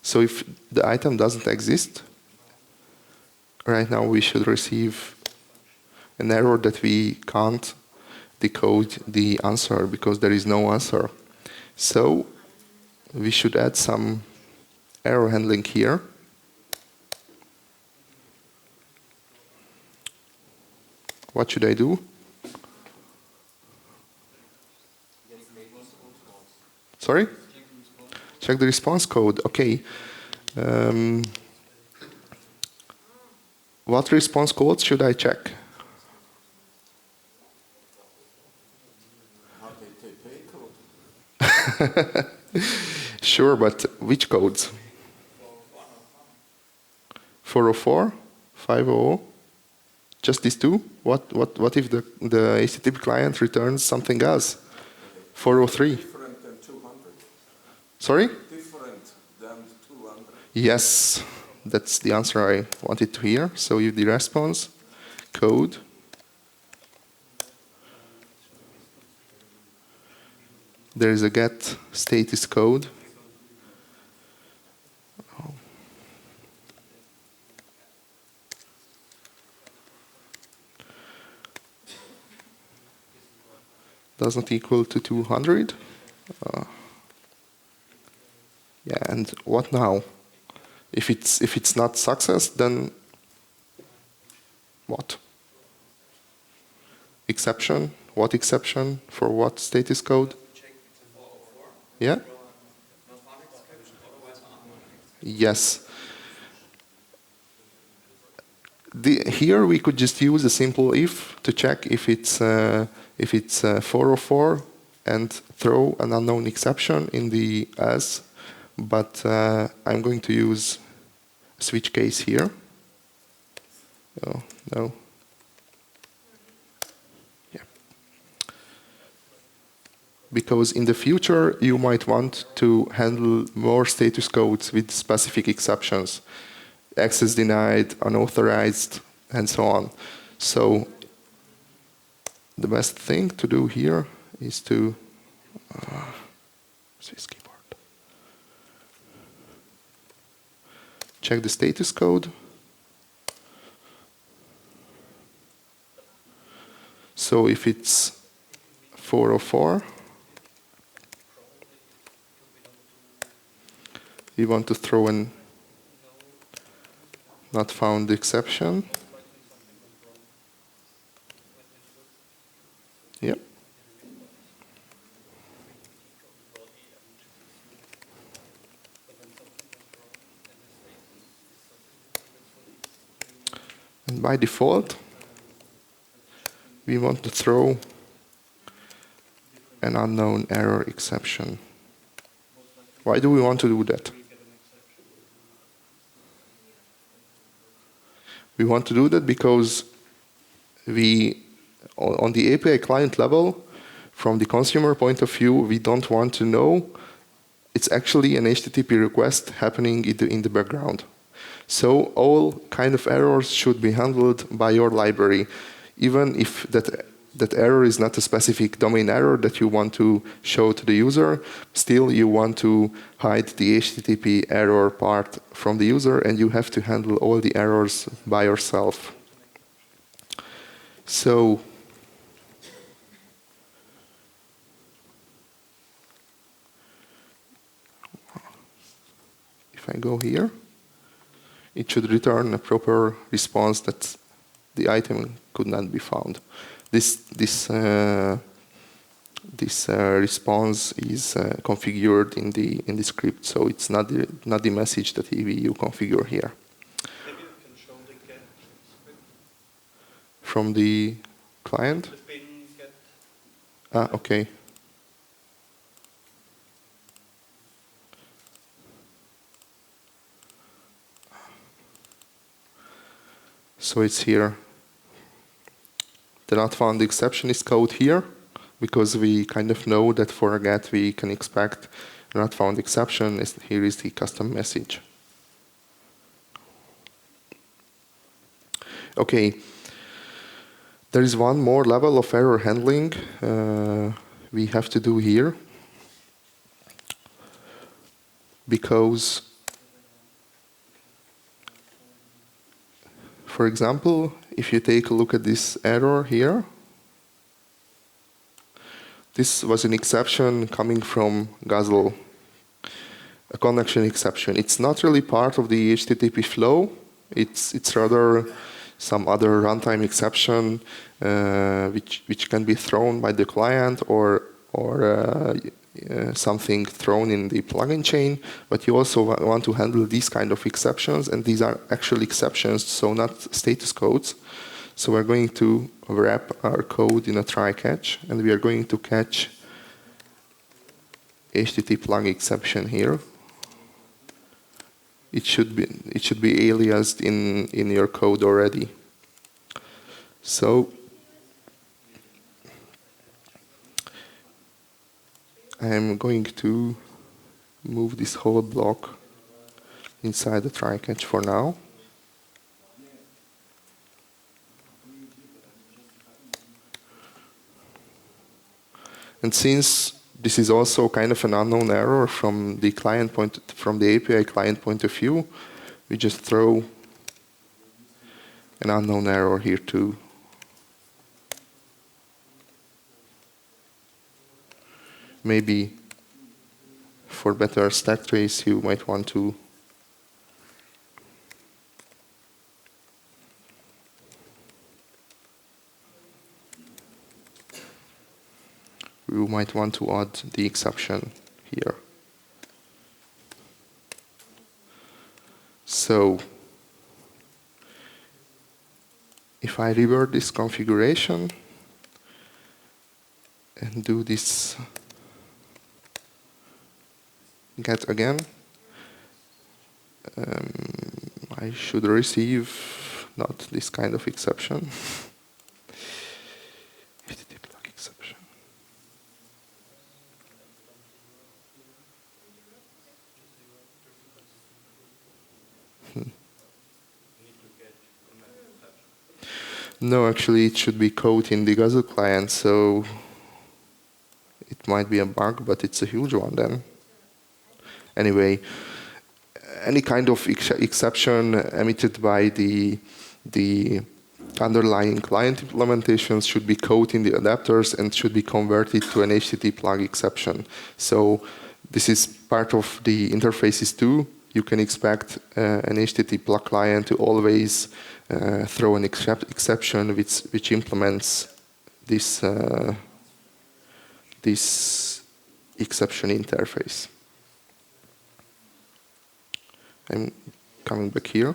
So if the item doesn't exist, right now we should receive an error that we can't decode the answer because there is no answer. So we should add some error handling here. What should I do? Sorry? Check the response code. Okay. What response code should I check? HTTP code. Sure, but which codes? 404? 500? Just these two? What if the HTTP client returns something else? 403? Different than 200. Sorry? Different than 200. Yes, that's the answer I wanted to hear. So if the response code there is a get status code. Does not equal to 200. Yeah, and what now? If it's not success, then what? exception. What exception? For what status code? Yeah? Yes. Here we could just use a simple if to check if it's 404 and throw an unknown exception in the as, but I'm going to use a switch case here. Oh, no. Yeah. Because in the future you might want to handle more status codes with specific exceptions. Access denied, unauthorized, and so on. So the best thing to do here is to Swiss keyboard. Check the status code. So if it's 404, we want to throw an not found exception. Yep. And by default, we want to throw an unknown error exception. Why do we want to do that? We want to do that because we, on the API client level, from the consumer point of view, we don't want to know it's actually an HTTP request happening in the background. So all kind of errors should be handled by your library, even if that error is not a specific domain error that you want to show to the user. Still, you want to hide the HTTP error part from the user, and you have to handle all the errors by yourself. So if I go here, it should return a proper response that the item could not be found. This response is configured in the script, so it's not the message that you configure here. Maybe you can show the get script From the client. the bin get. Ah, okay. So it's here. The not found exception is code here, because we kind of know that for a get we can expect a not found exception. Here is the custom message. Okay. There is one more level of error handling we have to do here, because, for example, if you take a look at this error here, this was an exception coming from Guzzle, a connection exception. It's not really part of the HTTP flow. It's rather some other runtime exception which can be thrown by the client or something thrown in the plugin chain. But you also want to handle these kind of exceptions, and these are actual exceptions, so not status codes. So we're going to wrap our code in a try-catch, and we are going to catch HTTPlug exception here. It should be aliased in your code already. So I'm going to move this whole block inside the try-catch for now. And since this is also kind of an unknown error from the API client point of view, we just throw an unknown error here too. Maybe for better stack trace, you might want to you might want to add the exception here. So if I revert this configuration and do this get again, I should receive not this kind of exception. HTTPlug exception. No, actually it should be code in the Guzzle client, so it might be a bug, but it's a huge one then. Anyway, any kind of exception emitted by the underlying client implementations should be code in the adapters and should be converted to an HTTPlug exception. So this is part of the interfaces too. You can expect an HTTPlug client to always throw an exception which implements this exception interface. I'm coming back here.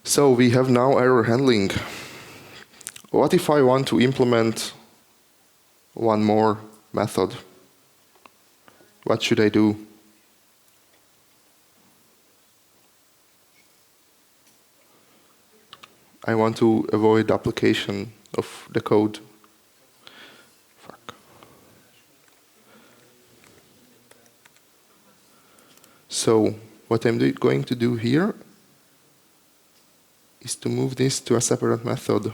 So we have now error handling. What if I want to implement one more method? What should I do? I want to avoid duplication of the code. Fuck. So what I'm going to do here is to move this to a separate method.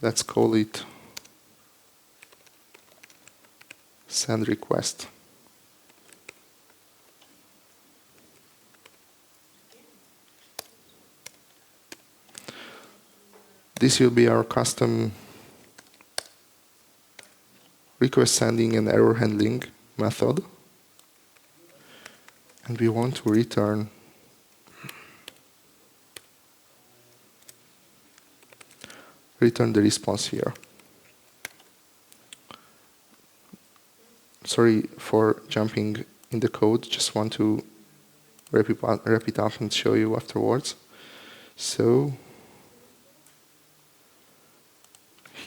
Let's call it send request. This will be our custom request sending and error handling method. And we want to return the response here. Sorry for jumping in the code, just want to wrap it up and show you afterwards. So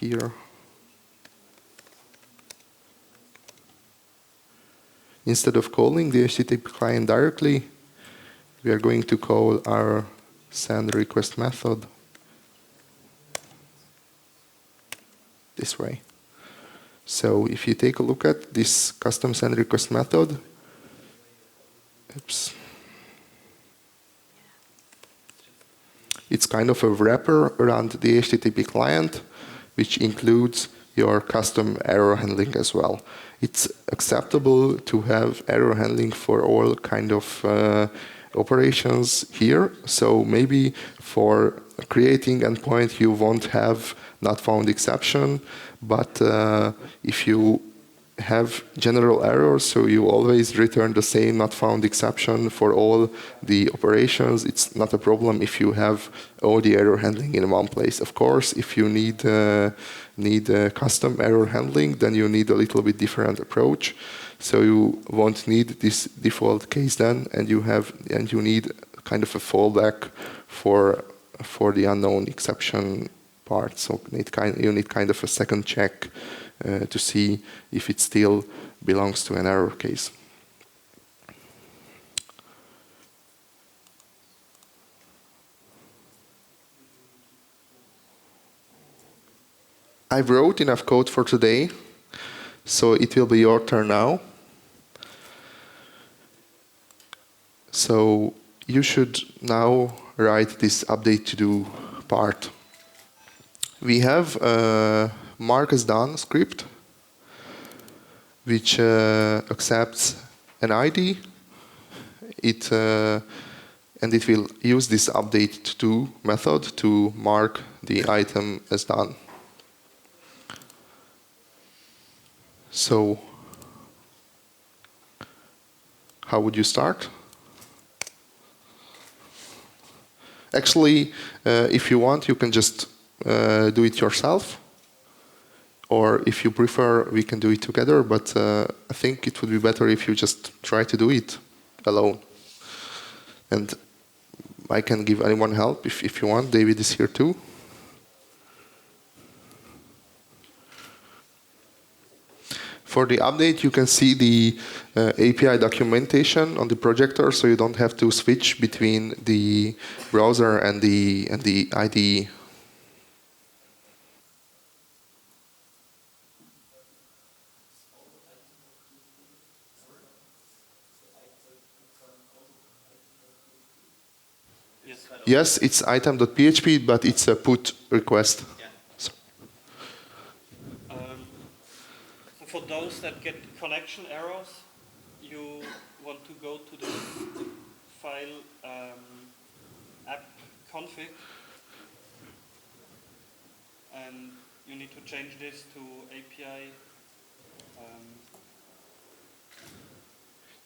here, instead of calling the HTTP client directly, we are going to call our send request method this way. So if you take a look at this custom send request method, oops, it's kind of a wrapper around the HTTP client, which includes your custom error handling as well. It's acceptable to have error handling for all kind of operations here. So maybe for creating endpoint, you won't have not found exception, but if you have general errors, so you always return the same not found exception for all the operations, it's not a problem if you have all the error handling in one place. Of course, if you need custom error handling, then you need a little bit different approach. So you won't need this default case then, and you need kind of a fallback for the unknown exception part. So you need kind of a second check to see if it still belongs to an error case. I've wrote enough code for today, so it will be your turn now. So you should now write this update to do part. We have Márk has done script which accepts an ID. And it will use this update to do method to mark the item as done. So how would you start? Actually, if you want, you can just do it yourself. Or if you prefer, we can do it together, but I think it would be better if you just try to do it alone. And I can give anyone help if you want. David is here too. For the update, you can see the API documentation on the projector, so you don't have to switch between the browser and the IDE. Yes, it's item.php, but it's a put request. Yeah. So for those that get connection errors, you want to go to the file app config, and you need to change this to API.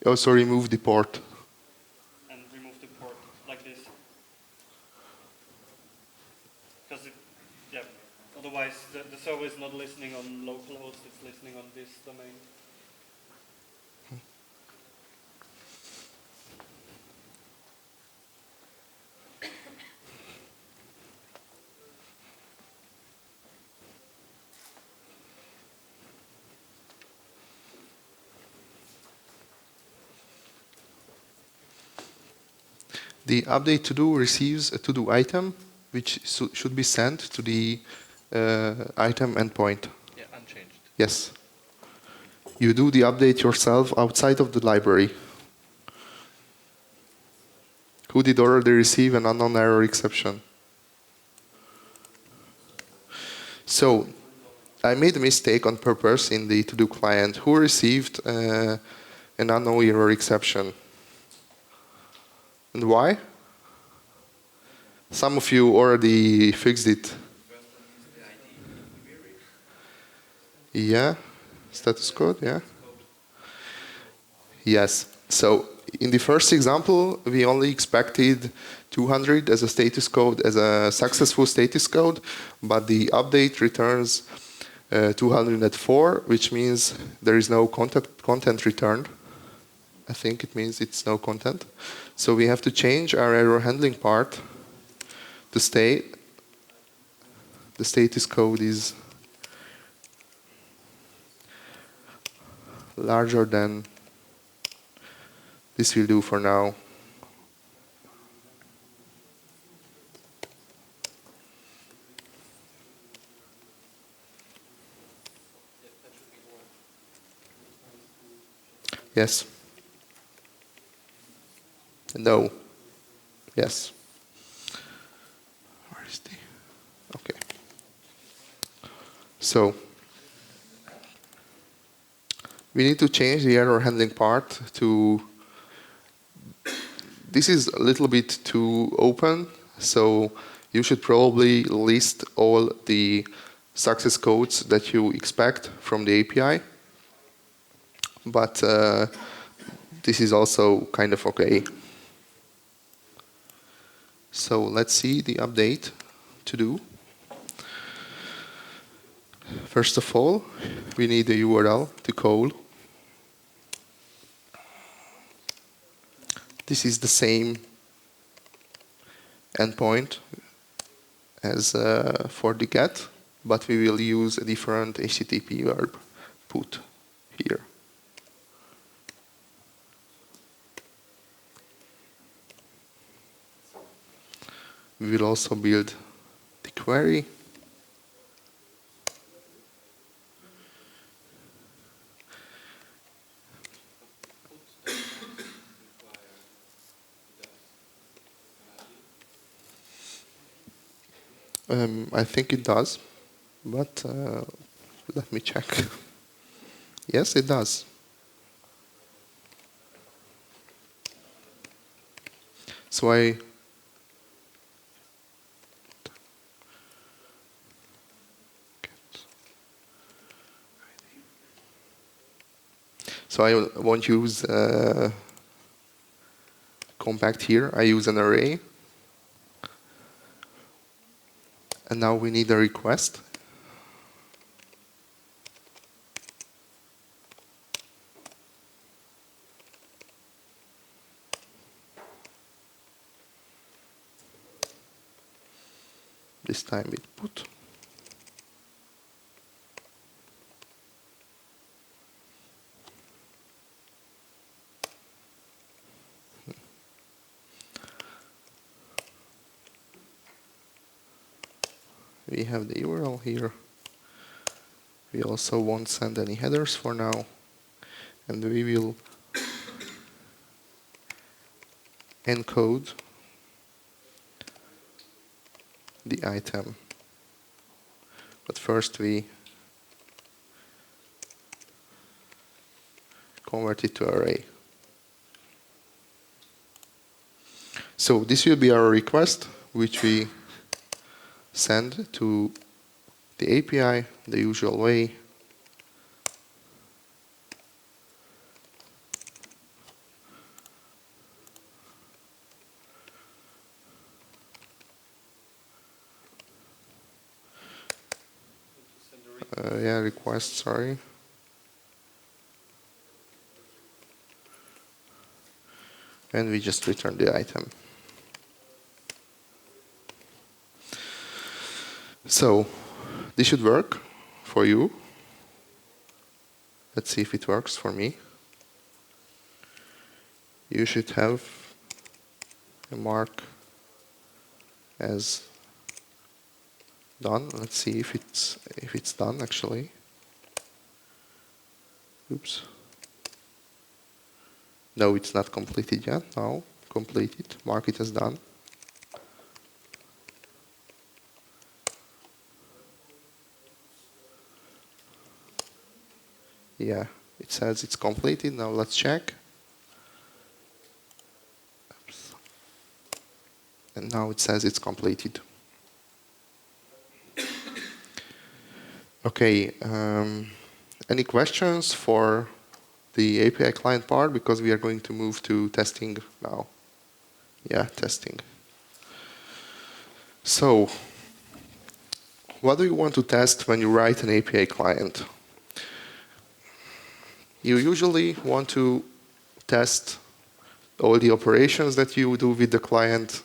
Also remove the port. And remove the port like this. Because otherwise the server is not listening on localhost, it's listening on this domain. The update to-do receives a to-do item, which should be sent to the item endpoint. Yeah, unchanged. Yes. You do the update yourself outside of the library. Who did already receive an unknown error exception? So, I made a mistake on purpose in the to-do client. Who received an unknown error exception? And why? Some of you already fixed it. Yeah, status code, yeah. Yes, so in the first example, we only expected 200 as a status code, as a successful status code, but the update returns 204, which means there is no content returned. I think it means it's no content. So we have to change our error handling part to state the status code is larger than this will do for now. Yes. No. Yes. Where is the? Okay. So we need to change the error handling part to. This is a little bit too open, so you should probably list all the success codes that you expect from the API. But this is also kind of okay. So let's see the update to do. First of all, we need a URL to call. This is the same endpoint as for the get, but we will use a different HTTP verb put here. We will also build the query. I think it does, but let me check. Yes, it does. So I won't use compact here. I use an array. And now we need a request. this time with put. We have the URL here. We also won't send any headers for now. And we will encode the item. But first we convert it to array. So this will be our request, which we send to the API the usual way. Yeah, request, sorry. And we just return the item. So this should work for you. Let's see if it works for me. You should have a mark as done. Let's see if it's done actually. Oops. No, it's not completed yet. Now completed. Mark it as done. Yeah, it says it's completed. Now let's check. Oops. And now it says it's completed. Okay, any questions for the API client part? Because we are going to move to testing now. Yeah, testing. So, what do you want to test when you write an API client? You usually want to test all the operations that you do with the client,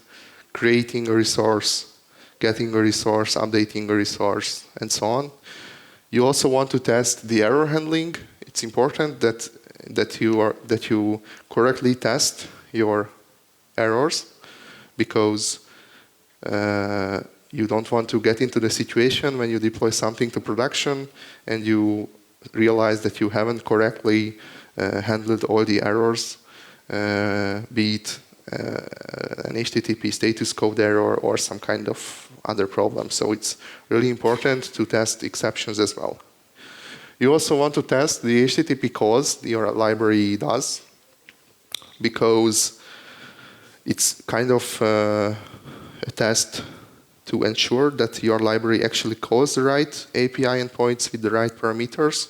creating a resource, getting a resource, updating a resource, and so on. You also want to test the error handling. It's important that you correctly test your errors, because you don't want to get into the situation when you deploy something to production and you realize that you haven't correctly handled all the errors, be it an HTTP status code error or some kind of other problem. So it's really important to test exceptions as well. You also want to test the HTTP calls your library does, because it's kind of a test to ensure that your library actually calls the right API endpoints with the right parameters.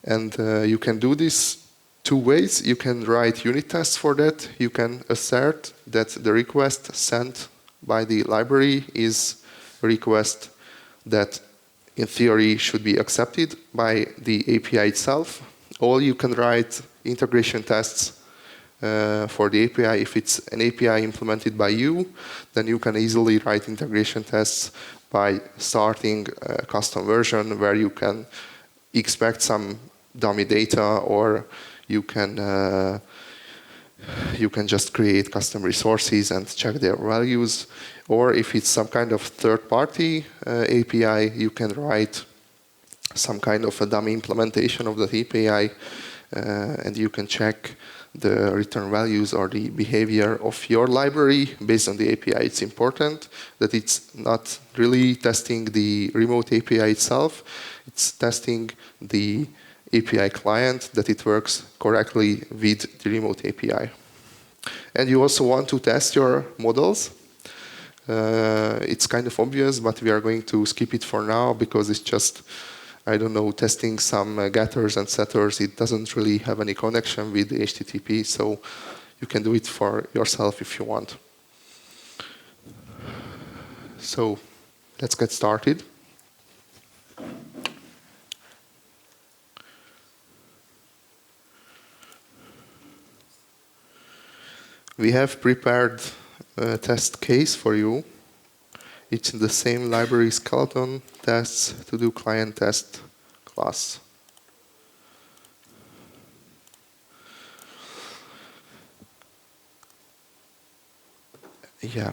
And you can do this two ways. You can write unit tests for that. You can assert that the request sent by the library is a request that in theory should be accepted by the API itself. Or you can write integration tests for the API. If it's an API implemented by you, then you can easily write integration tests by starting a custom version where you can expect some dummy data, or you can just create custom resources and check their values. Or if it's some kind of third-party API, you can write some kind of a dummy implementation of that API, and you can check the return values or the behavior of your library based on the API. It's important that it's not really testing the remote API itself. It's testing the API client, that it works correctly with the remote API. And you also want to test your models. It's kind of obvious, but we are going to skip it for now because it's just, I don't know, testing some getters and setters. It doesn't really have any connection with the HTTP, so you can do it for yourself if you want. So let's get started. We have prepared a test case for you. it's in the same library skeleton tests to do client test class. Yeah.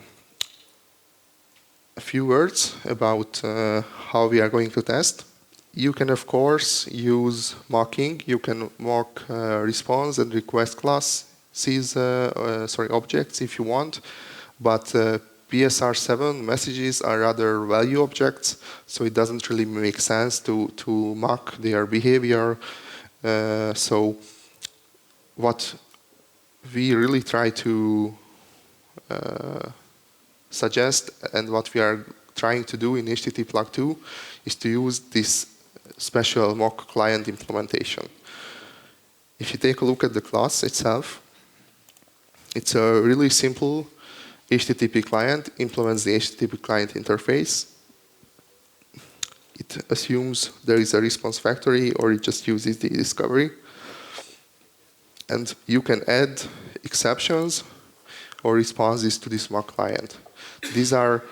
A few words about how we are going to test. You can, of course, use mocking. You can mock response and request classes, objects if you want. But PSR7 messages are rather value objects, so it doesn't really make sense to mock their behavior. So what we really try to suggest and what we are trying to do in HTTPlug 2 is to use this special mock client implementation. If you take a look at the class itself, it's a really simple HTTP client, implements the HTTP client interface. It assumes there is a response factory, or it just uses the discovery. And you can add exceptions or responses to this mock client. These are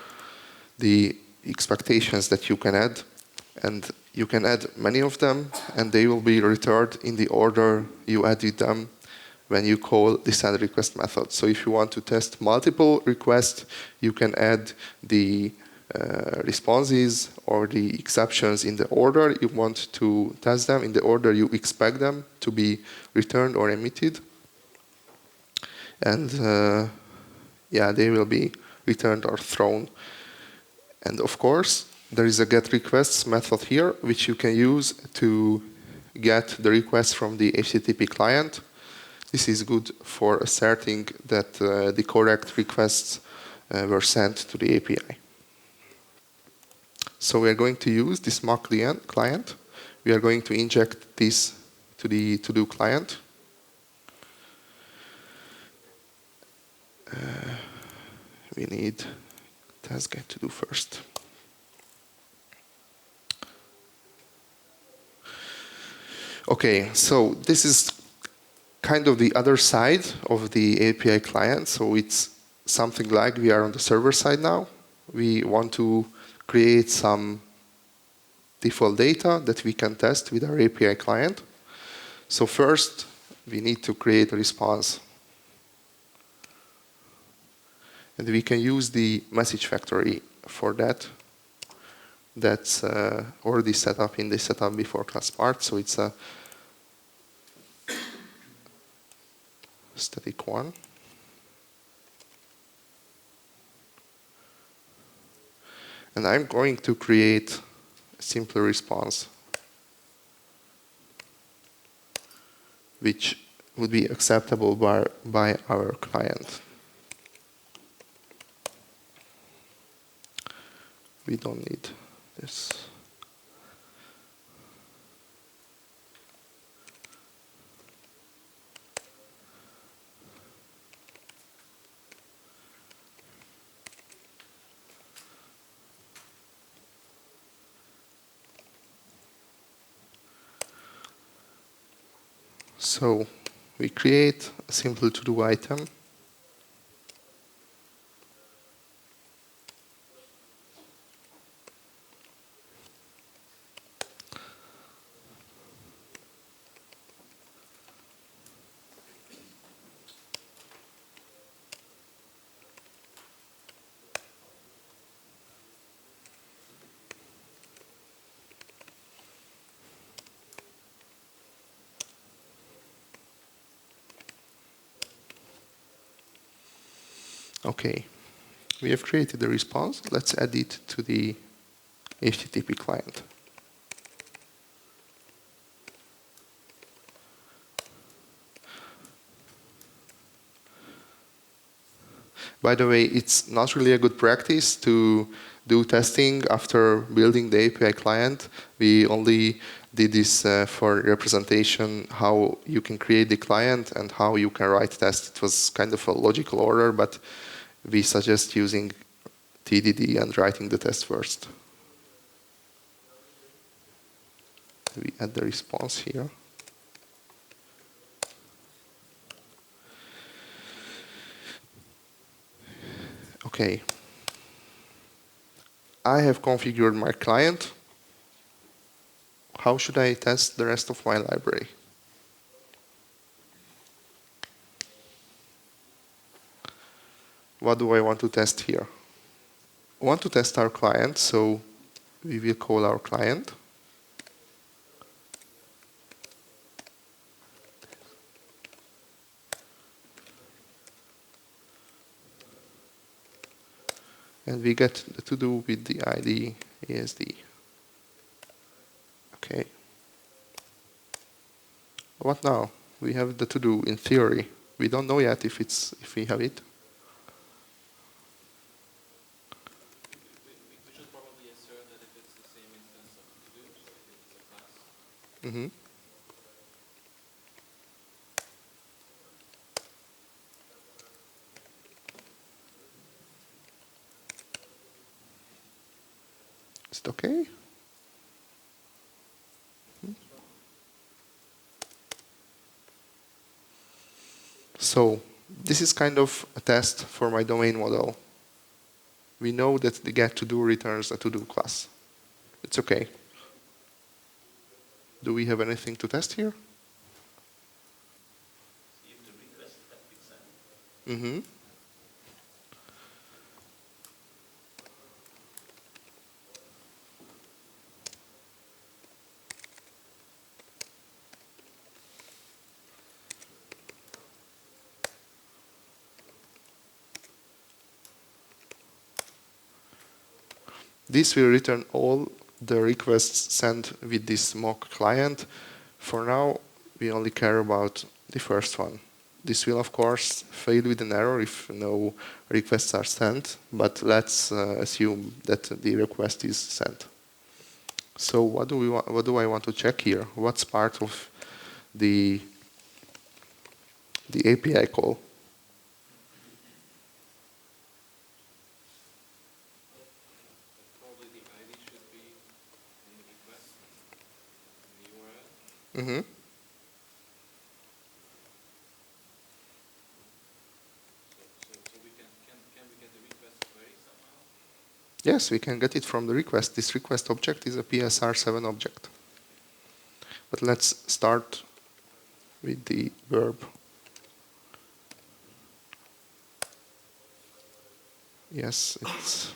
the expectations that you can add, and you can add many of them, and they will be returned in the order you added them when you call the send request method. So if you want to test multiple requests, you can add the responses or the exceptions in the order you want to test them, in the order you expect them to be returned or emitted. And yeah, they will be returned or thrown. And of course, there is a get requests method here, which you can use to get the request from the HTTP client. This is good for asserting that the correct requests were sent to the API. So we are going to use this mock client. We are going to inject this to the to-do client. We need task get to do first. Okay, so this is kind of the other side of the API client. So it's something like we are on the server side now. We want to create some default data that we can test with our API client. So first, we need to create a response. And we can use the MessageFactory for that. That's already set up in the setup before class part. So it's a static one. And I'm going to create a simple response, which would be acceptable by our client. We don't need this. So we create a simple to-do item. Okay, we have created the response. Let's add it to the HTTP client. By the way, it's not really a good practice to do testing after building the API client. We only did this for representation, how you can create the client and how you can write tests. It was kind of a logical order, but we suggest using TDD and writing the test first. We add the response here. Okay. I have configured my client. How should I test the rest of my library? What do I want to test here? I want to test our client, so we will call our client. And we get the to-do with the ID ASD. Okay. What now? We have the to-do in theory. We don't know yet if we have it. We should probably assert that if it's the same instance of to-do, so if it's a class. Mm-hmm. Is it okay? So this is kind of a test for my domain model. We know that the getToDo returns a to-do class. It's okay. Do we have anything to test here? See if the request had been sent. Mm-hmm. This will return all the requests sent with this mock client. For now, we only care about the first one. This will, of course, fail with an error if no requests are sent, but let's assume that the request is sent. So what do I want to check here? What's part of the API call? Probably the ID should be in the request, in the URL. Mm-hmm. So we can we get the request query somehow? Yes, we can get it from the request. This request object is a PSR7 object. But let's start with the verb. Yes, it's...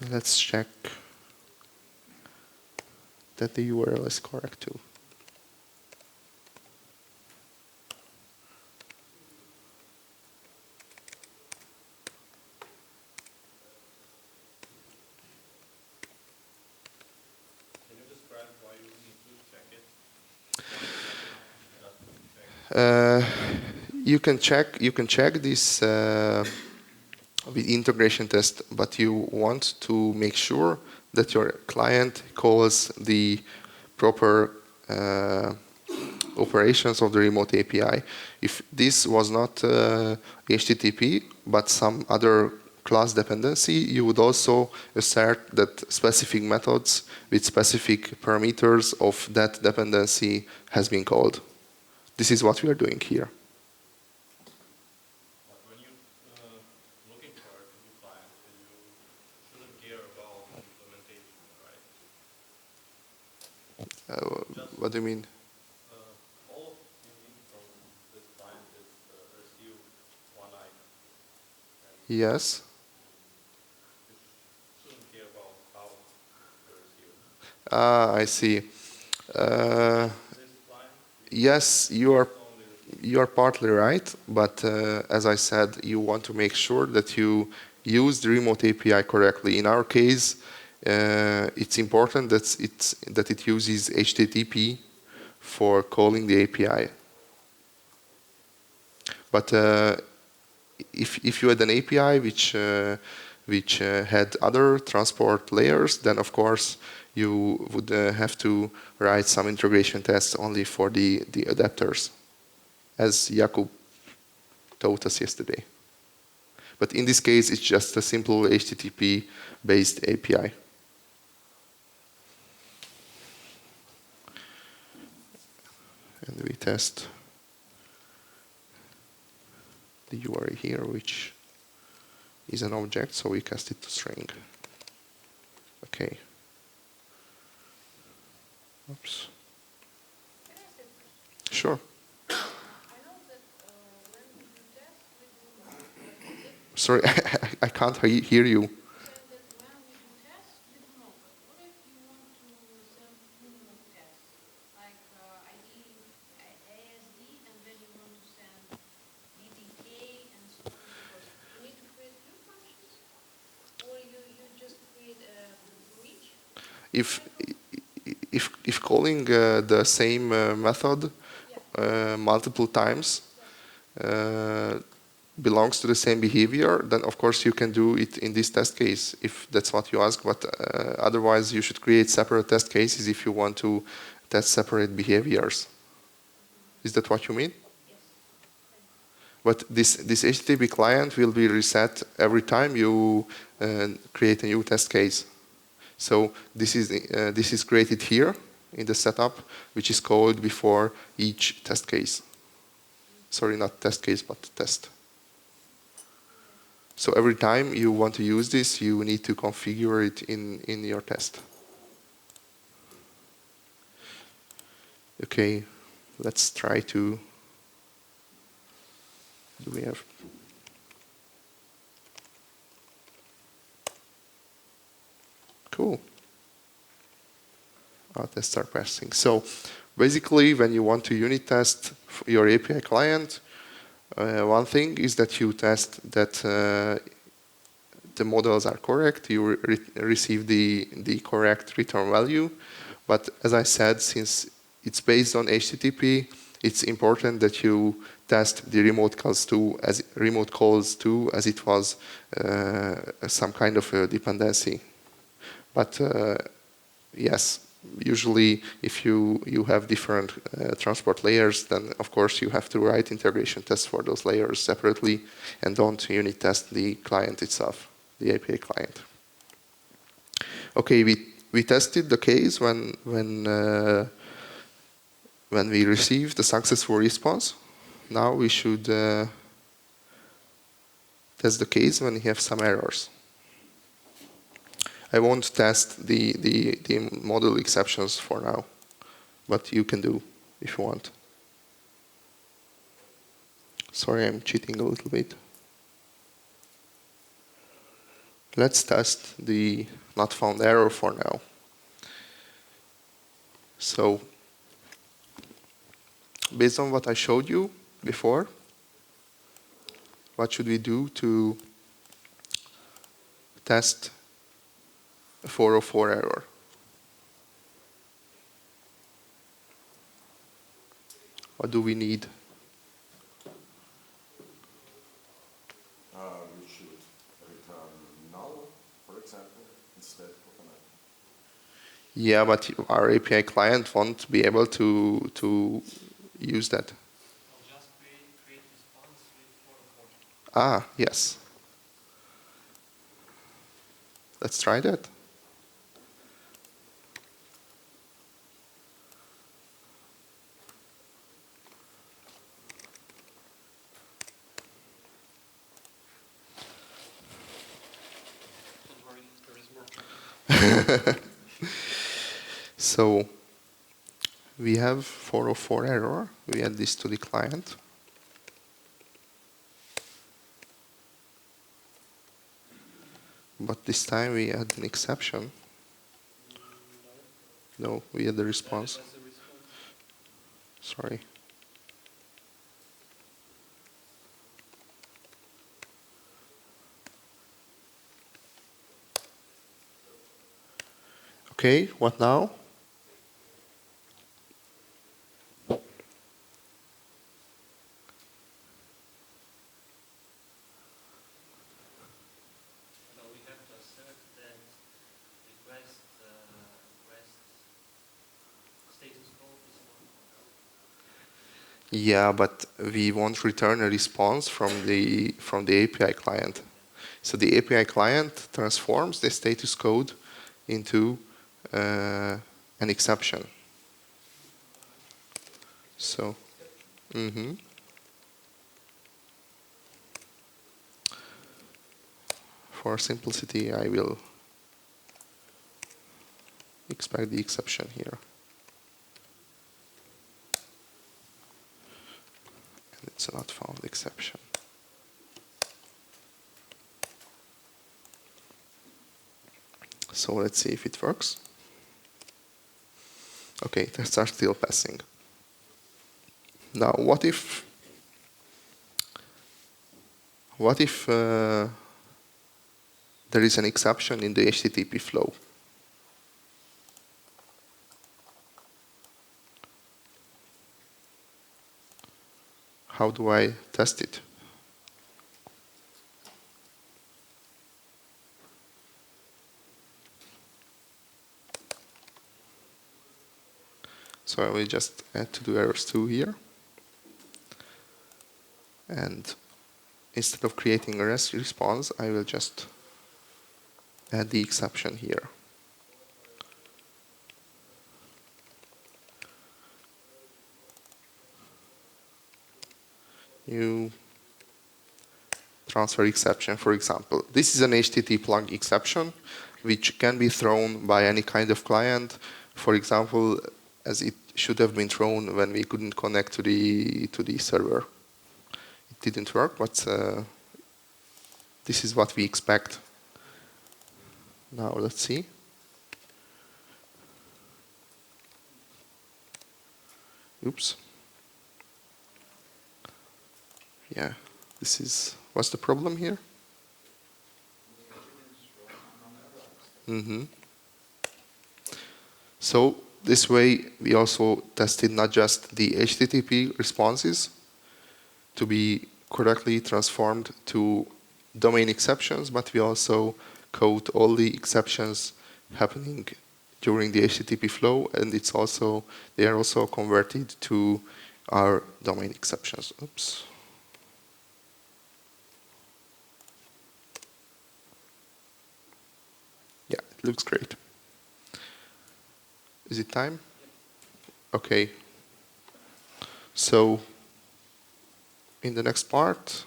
Let's check that the URL is correct too. Can you describe why you need to check it? You can check this with integration test, but you want to make sure that your client calls the proper operations of the remote API. If this was not HTTP, but some other class dependency, you would also assert that specific methods with specific parameters of that dependency has been called. This is what we are doing here. But when you're looking for a to-do client, you shouldn't care about implementation, right? What do you mean? All you need from this client is receive one item. And Yes. you shouldn't care about how to receive it. Ah, I see. This client Yes, you are partly right, but as I said, you want to make sure that you use the remote API correctly. In our case, it's important that it uses HTTP for calling the API. But if you had an API which had other transport layers, then of course you would have to write some integration tests only for the adapters, as Jakub taught us yesterday. But in this case, it's just a simple HTTP-based API. And we test the URI here, which is an object, so we cast it to string. Okay. Oops. Can I ask a question? Sure. I know that when we do tests, we do if Sorry, I can't hear you. said that when we do tests, we do not. But what if you want to send minimum tests, like ID, ASD, and then you want to send DDK and so on and so forth? You need to create new functions, or you just create a reach? If calling the same method multiple times belongs to the same behavior, then of course you can do it in this test case if that's what you ask. But otherwise, you should create separate test cases if you want to test separate behaviors. Is that what you mean? Yes. But this HTTP client will be reset every time you create a new test case. So this is created here in the setup, which is called before each test case. Sorry, not test case, but test. So every time you want to use this, you need to configure it in your test. Okay, let's try to. Do we have? Cool. Our tests are passing. So basically, when you want to unit test your API client, one thing is that you test that the models are correct, you receive the correct return value. But as I said, since it's based on HTTP, it's important that you test the remote calls too, as it was some kind of a dependency. But yes, usually if you have different transport layers, then of course you have to write integration tests for those layers separately and don't unit test the client itself, the API client. Okay, we tested the case when we received the successful response. Now we should test the case when we have some errors. I won't test the model exceptions for now, but you can do if you want. Sorry, I'm cheating a little bit. Let's test the not found error for now. So, based on what I showed you before, what should we do to test a 404 error? What do we need? We should return null, for example, instead of an error. Yeah, but our API client won't be able to use that. I'll just create response with 404. Ah, yes. Let's try that. Don't worry, there is more. So we have 404 error. We add this to the client. But this time we add an exception. No, we add the response. Sorry. Okay, what now? Now we have to assert that request status code is not. Yeah, but we won't return a response from the API client. So the API client transforms the status code into an exception. So, for simplicity, I will expect the exception here. And it's a not found exception. So let's see if it works. Okay, tests are still passing. Now, what if there is an exception in the HTTP flow? How do I test it? So I will just add to do errors 2 here. And instead of creating a REST response, I will just add the exception here. New transfer exception, for example. This is an HTTPlug exception, which can be thrown by any kind of client. For example, as it should have been thrown when we couldn't connect to the server. It didn't work, but this is what we expect. Now let's see. Oops. Yeah, this is, what's the problem here? So this way we also tested not just the HTTP responses to be correctly transformed to domain exceptions, but we also code all the exceptions happening during the HTTP flow, and they are also converted to our domain exceptions. Oops. Yeah, it looks great. Is it time? Okay. So, in the next part,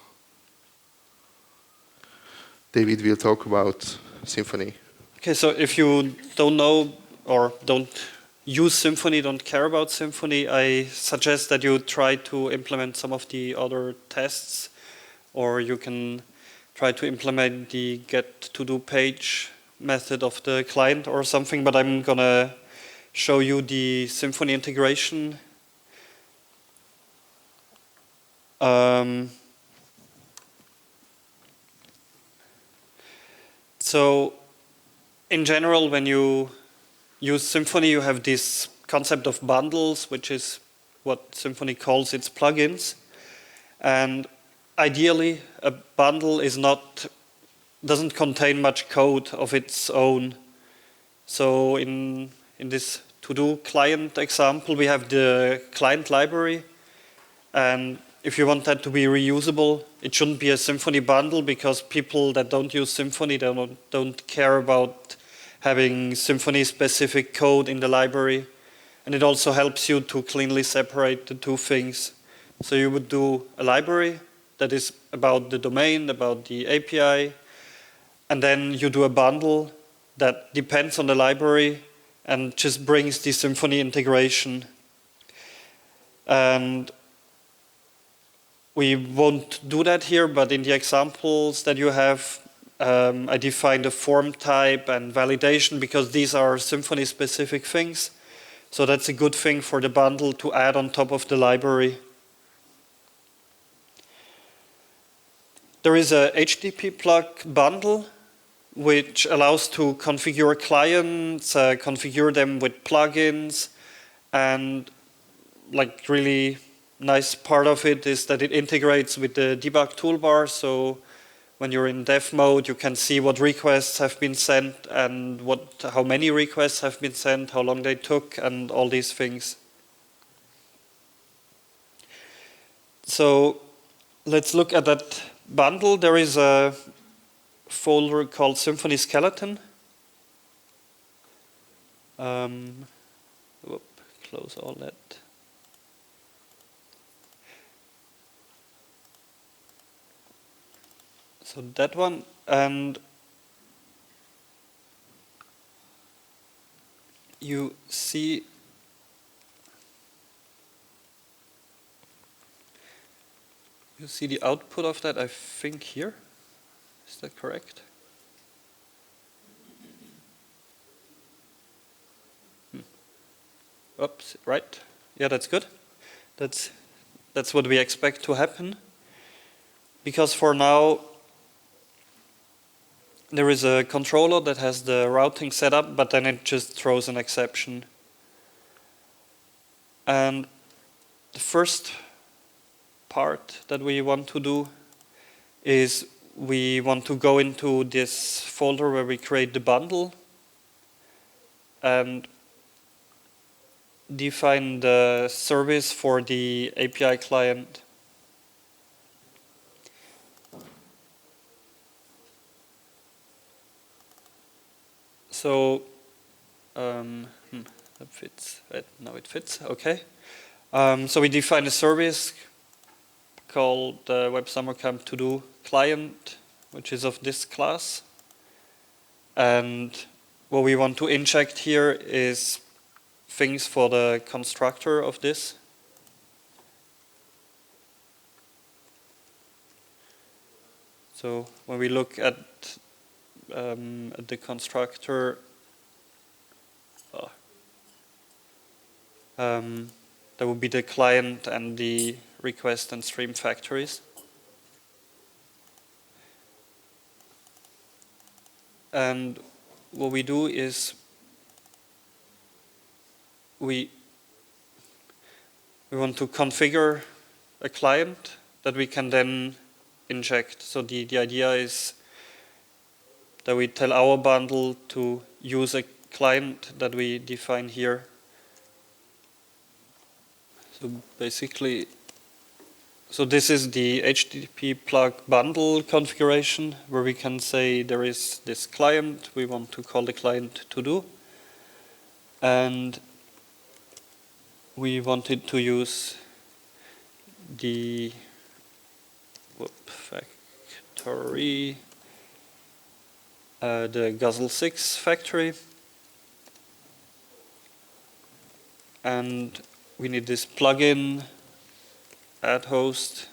David will talk about Symfony. Okay, so if you don't know or don't use Symfony, don't care about Symfony, I suggest that you try to implement some of the other tests, or you can try to implement the get to do page method of the client or something, but I'm gonna show you the Symfony integration. So in general, when you use Symfony, you have this concept of bundles, which is what Symfony calls its plugins. And ideally, a bundle doesn't contain much code of its own. So in this to-do client example, we have the client library. And if you want that to be reusable, it shouldn't be a Symfony bundle, because people that don't use Symfony, they don't care about having Symfony-specific code in the library. And it also helps you to cleanly separate the two things. So you would do a library that is about the domain, about the API, and then you do a bundle that depends on the library and just brings the Symfony integration. And we won't do that here, but in the examples that you have, I defined a form type and validation, because these are Symfony-specific things. So that's a good thing for the bundle to add on top of the library. There is a HTTPlug bundle, which allows to configure clients, configure them with plugins, and like really nice part of it is that it integrates with the debug toolbar. So when you're in dev mode, you can see what requests have been sent and how many requests have been sent, how long they took, and all these things. So let's look at that bundle. There is a folder called Symfony Skeleton. Close all that. So that one, and you see the output of that, I think, here. Is that correct? Oops, right. Yeah, that's good. That's what we expect to happen. Because for now, there is a controller that has the routing set up, but then it just throws an exception. And the first part that we want to do is we want to go into this folder where we create the bundle and define the service for the API client. So that fits. Now it fits. Okay. So we define a service called Web Summer Camp To Do client, which is of this class. And what we want to inject here is things for the constructor of this. So when we look at the constructor, that would be the client and the request and stream factories. And what we do is we want to configure a client that we can then inject. So the idea is that we tell our bundle to use a client that we define here. So basically, so this is the HTTPlug bundle configuration where we can say there is this client, we want to call the client to do, and we wanted to use the factory, the Guzzle 6 factory, and we need this plugin, add host,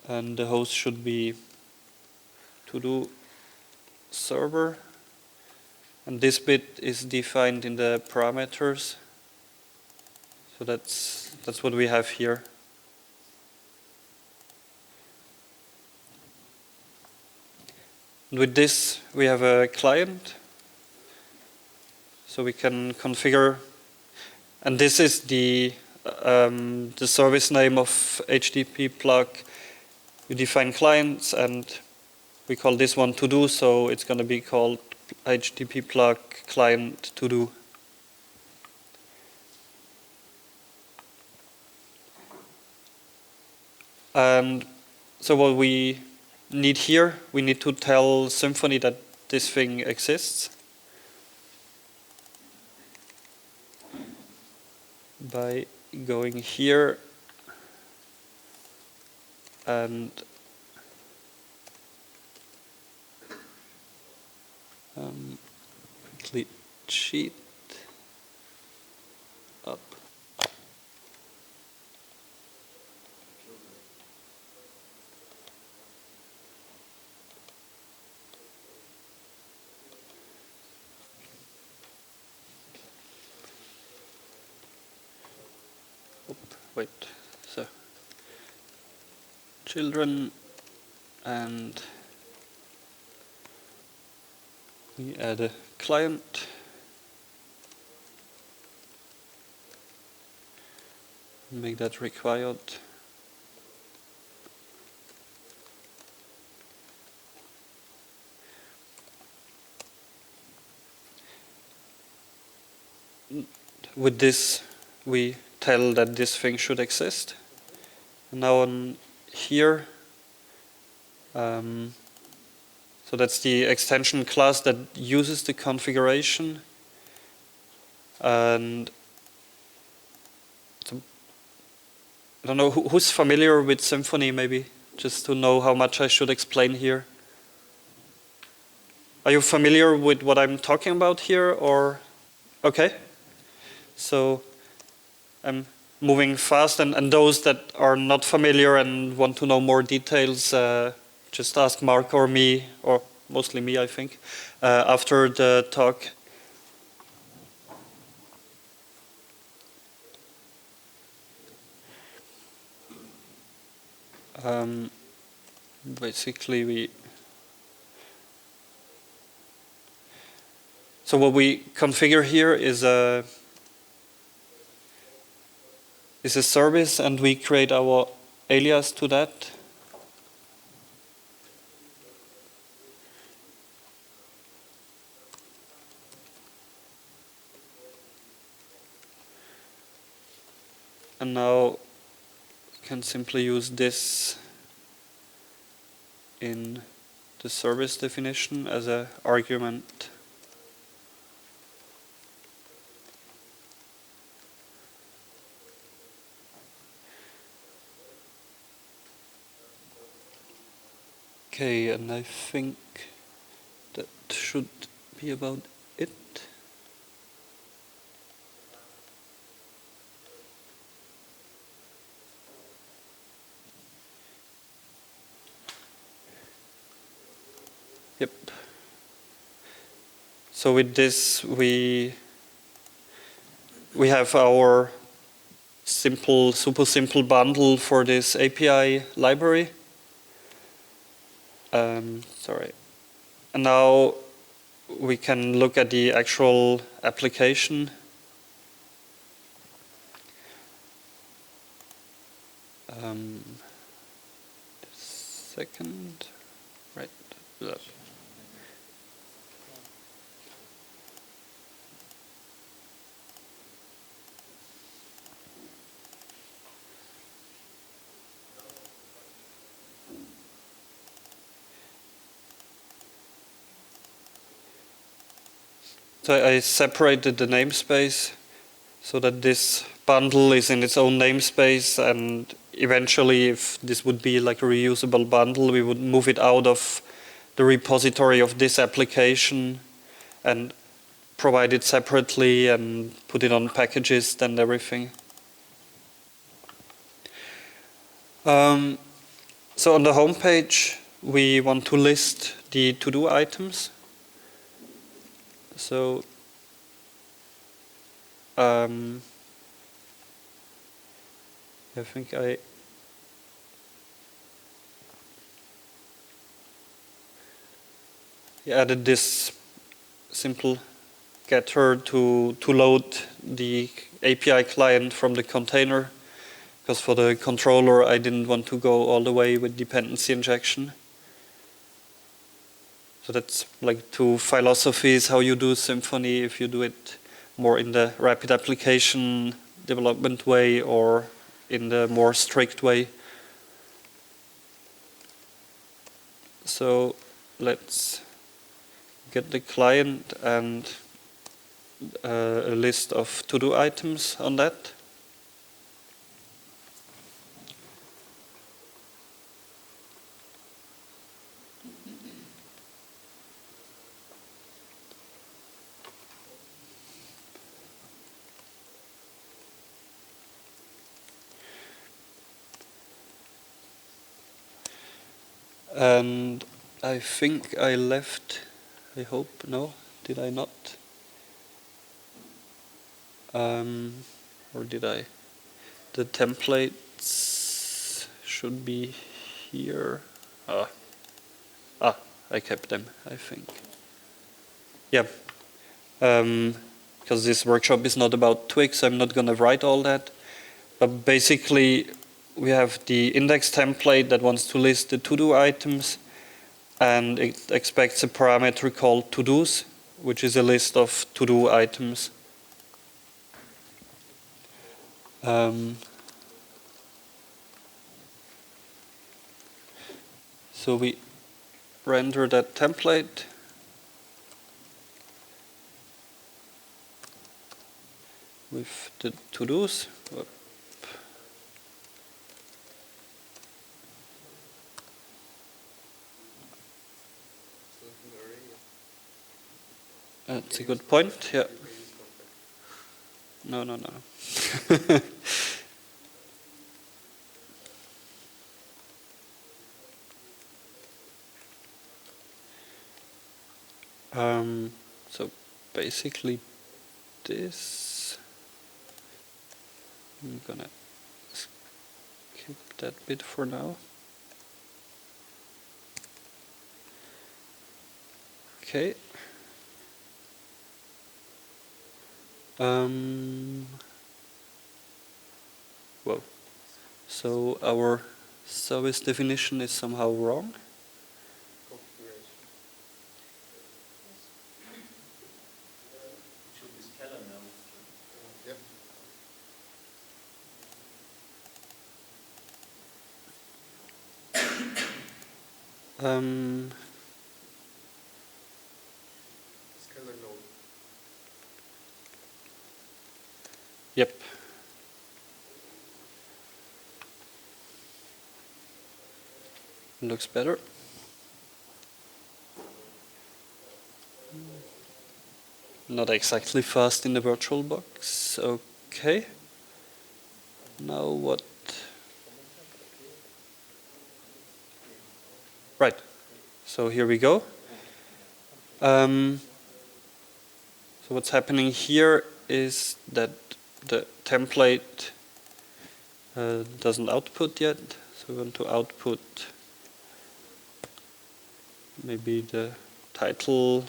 and the host should be to do server, and this bit is defined in the parameters. So that's what we have here. And with this, we have a client. So we can configure, and this is the service name of HTTPlug. We define clients, and we call this one to do. So it's going to be called HTTPlug client to do. And so what we need here, we need to tell Symfony that this thing exists by going here and quickly cheat up. Wait, so children, and we add a client, make that required. With this, we tell that this thing should exist. And now on here, So that's the extension class that uses the configuration. And so, I don't know, who's familiar with Symfony maybe? Just to know how much I should explain here. Are you familiar with what I'm talking about here, or? Okay. So I'm moving fast, and those that are not familiar and want to know more details, just ask Márk or me, or mostly me, I think, after the talk. Basically, so what we configure here is a service, and we create our alias to that. And now we can simply use this in the service definition as an argument. Okay, and I think that should be about it. Yep. So with this, we have our super simple bundle for this API library. Sorry. And now we can look at the actual application. Second, right. So I separated the namespace so that this bundle is in its own namespace, and eventually, if this would be like a reusable bundle, we would move it out of the repository of this application and provide it separately and put it on packages and everything. So on the home page, we want to list the to-do items. So I think I added this simple getter to load the API client from the container, because for the controller I didn't want to go all the way with dependency injection. So that's like two philosophies how you do Symfony, if you do it more in the rapid application development way or in the more strict way. So let's get the client and a list of to-do items on that. And I think I left, I hope, no, did I not? Or did I? The templates should be here. I kept them, I think. Yeah, because this workshop is not about Twix, I'm not going to write all that. But basically, we have the index template that wants to list the to-do items, and it expects a parameter called to-dos, which is a list of to-do items. So we render that template. With the to-dos. That's a good point, yeah. No. So basically this, I'm gonna skip that bit for now. Okay. Whoa. So our service definition is somehow wrong. Configuration. It should be scalar now. Yep. Scalar node. Yep. Looks better. Not exactly fast in the virtual box. Okay. Now what? Right. So here we go. So what's happening here is that the template doesn't output yet. So we want to output maybe the title.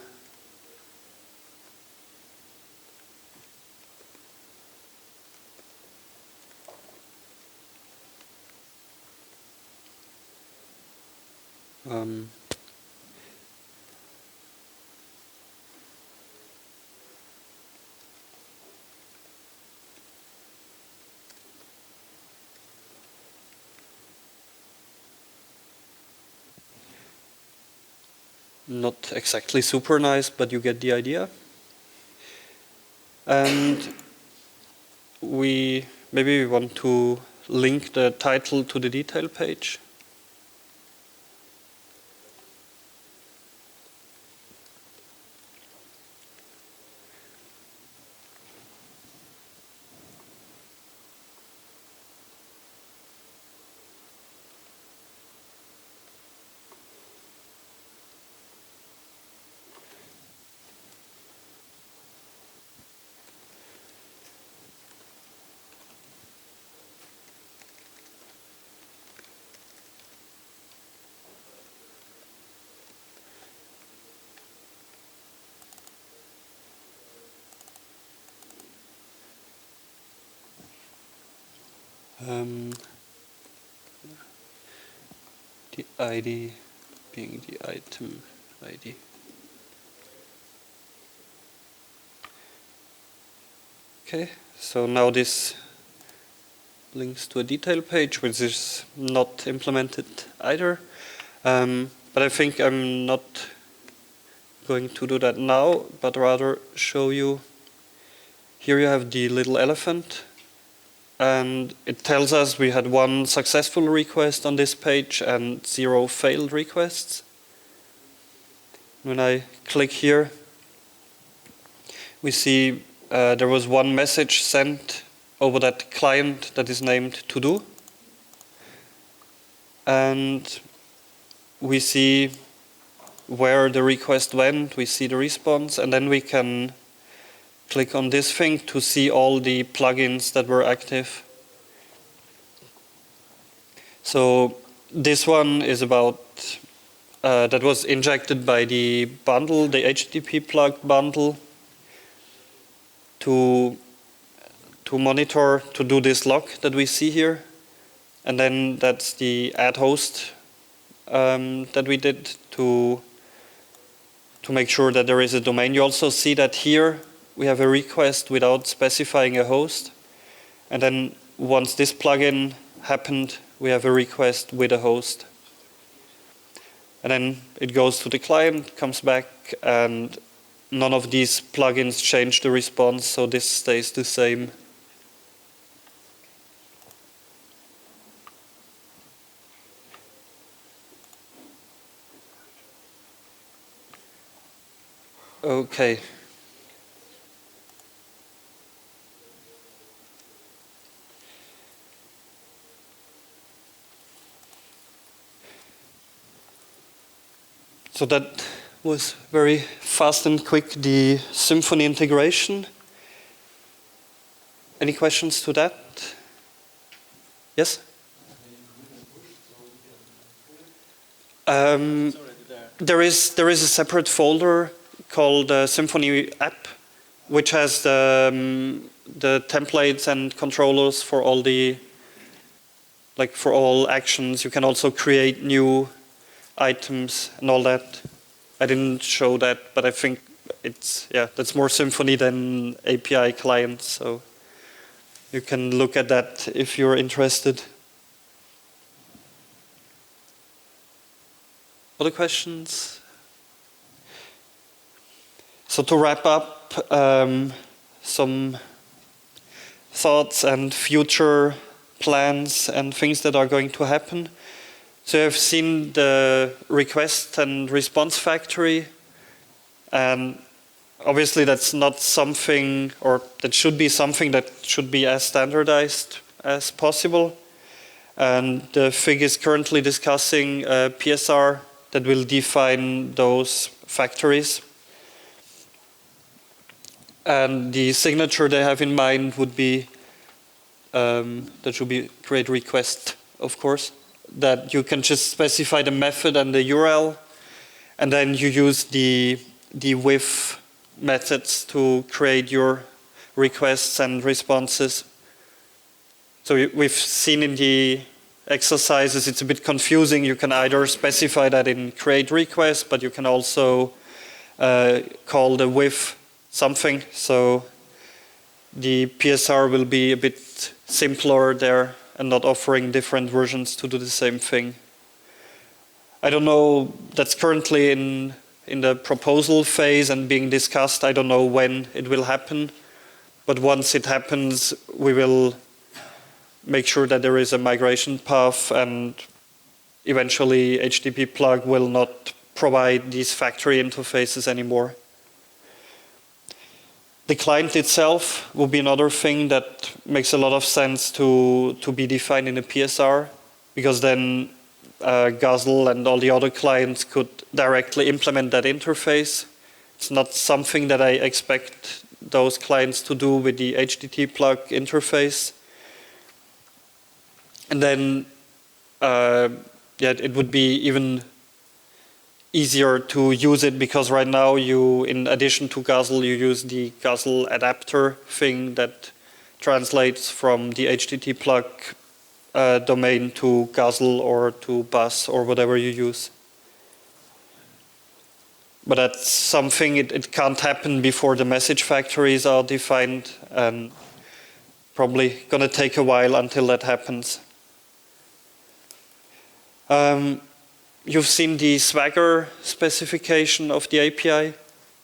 Not exactly super nice, but you get the idea. And maybe we want to link the title to the detail page. The ID being the item ID. Okay, so now this links to a detail page, which is not implemented either. But I think I'm not going to do that now, but rather show you. Here you have the little elephant, and it tells us we had 1 successful request on this page and 0 failed requests. When I click here, we see there was 1 message sent over that client that is named to do. And we see where the request went, we see the response, and then we can click on this thing to see all the plugins that were active. So this one is about, that was injected by the bundle, the HTTPlug bundle, to monitor, to do this log that we see here. And then that's the add host that we did to make sure that there is a domain. You also see that here we have a request without specifying a host. And then once this plugin happened, we have a request with a host. And then it goes to the client, comes back, and none of these plugins change the response, so this stays the same. Okay. So that was very fast and quick, the Symfony integration. Any questions to that? Yes? There is a separate folder called Symfony app, which has the templates and controllers for all the, like for all actions. You can also create new items and all that. I didn't show that, but I think it's, yeah, that's more Symfony than API client, so you can look at that if you're interested. Other questions? So to wrap up, some thoughts and future plans and things that are going to happen. So I've seen the request and response factory, and obviously that's not something, or that should be something that should be as standardized as possible. And the FIG is currently discussing a PSR that will define those factories. And the signature they have in mind would be, that should be create request, of course, that you can just specify the method and the URL, and then you use the with methods to create your requests and responses. So we've seen in the exercises it's a bit confusing. You can either specify that in create request, but you can also call the with something. So the PSR will be a bit simpler there and not offering different versions to do the same thing. I don't know, that's currently in the proposal phase and being discussed. I don't know when it will happen, but once it happens, we will make sure that there is a migration path, and eventually HTTPlug will not provide these factory interfaces anymore. The client itself will be another thing that makes a lot of sense to be defined in a PSR, because then Guzzle and all the other clients could directly implement that interface. It's not something that I expect those clients to do with the HTTPlug interface. And then it would be even easier to use it, because right now you, in addition to Guzzle, you use the Guzzle adapter thing that translates from the HTTPlug domain to Guzzle or to bus or whatever you use. But that's something, it can't happen before the message factories are defined, and probably gonna take a while until that happens. You've seen the Swagger specification of the API,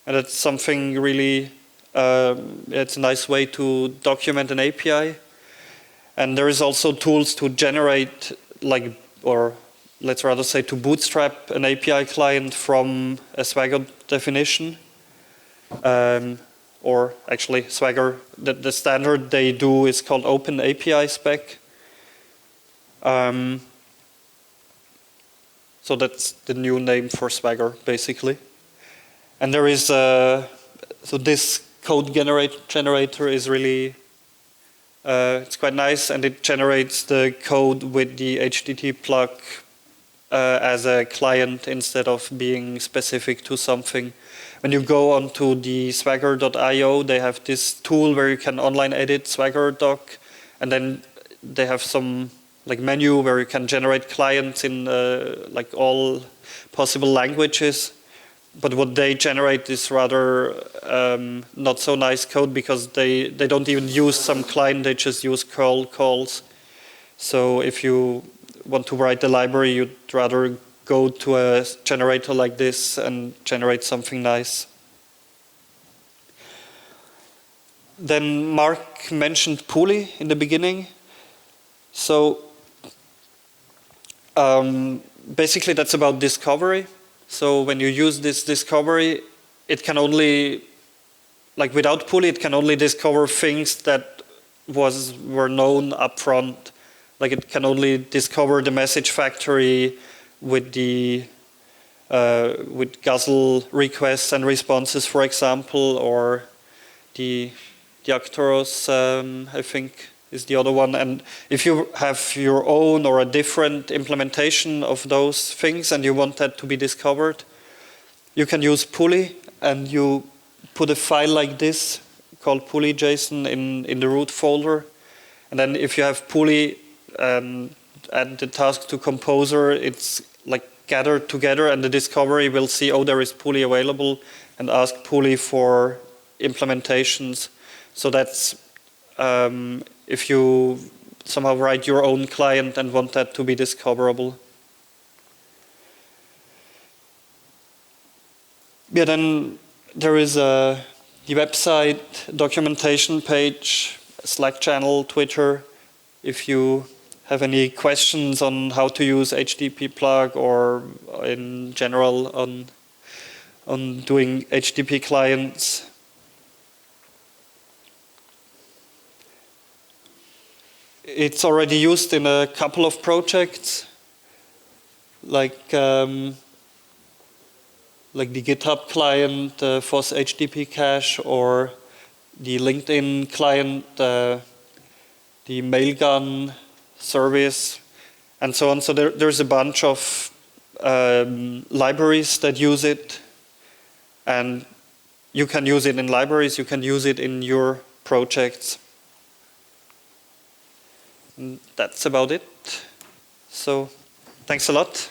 and it's something really, it's a nice way to document an API. And there is also tools to generate, or let's rather say to bootstrap an API client from a Swagger definition. Or actually Swagger, the standard they do is called Open API Spec. So that's the new name for Swagger, basically. And there is, so this code generator is really, it's quite nice, and it generates the code with the HTTPlug as a client instead of being specific to something. When you go onto the swagger.io, they have this tool where you can online edit Swagger doc, and then they have some menu where you can generate clients in all possible languages. But what they generate is rather not so nice code, because they don't even use some client, they just use curl calls. So if you want to write the library, you'd rather go to a generator like this and generate something nice. Then Márk mentioned Puli in the beginning. So basically that's about discovery. So when you use this discovery, it can only, like without Puli, it can only discover things that were known up front. Like it can only discover the MessageFactory with the with Guzzle requests and responses, for example, or the Actoros, I think, is the other one. And if you have your own or a different implementation of those things and you want that to be discovered, you can use Puli, and you put a file like this called Puli.json in the root folder. And then if you have Puli add the task to composer, it's like gathered together, and the discovery will see, oh, there is Puli available, and ask Puli for implementations. So that's if you somehow write your own client and want that to be discoverable. Yeah, then there is the website, documentation page, Slack channel, Twitter. If you have any questions on how to use HTTPlug or in general on doing HTTP clients. It's already used in a couple of projects, like the GitHub client, FOSS HTTP cache, or the LinkedIn client, the Mailgun service, and so on. So there's a bunch of libraries that use it, and you can use it in libraries, you can use it in your projects. And that's about it. So thanks a lot.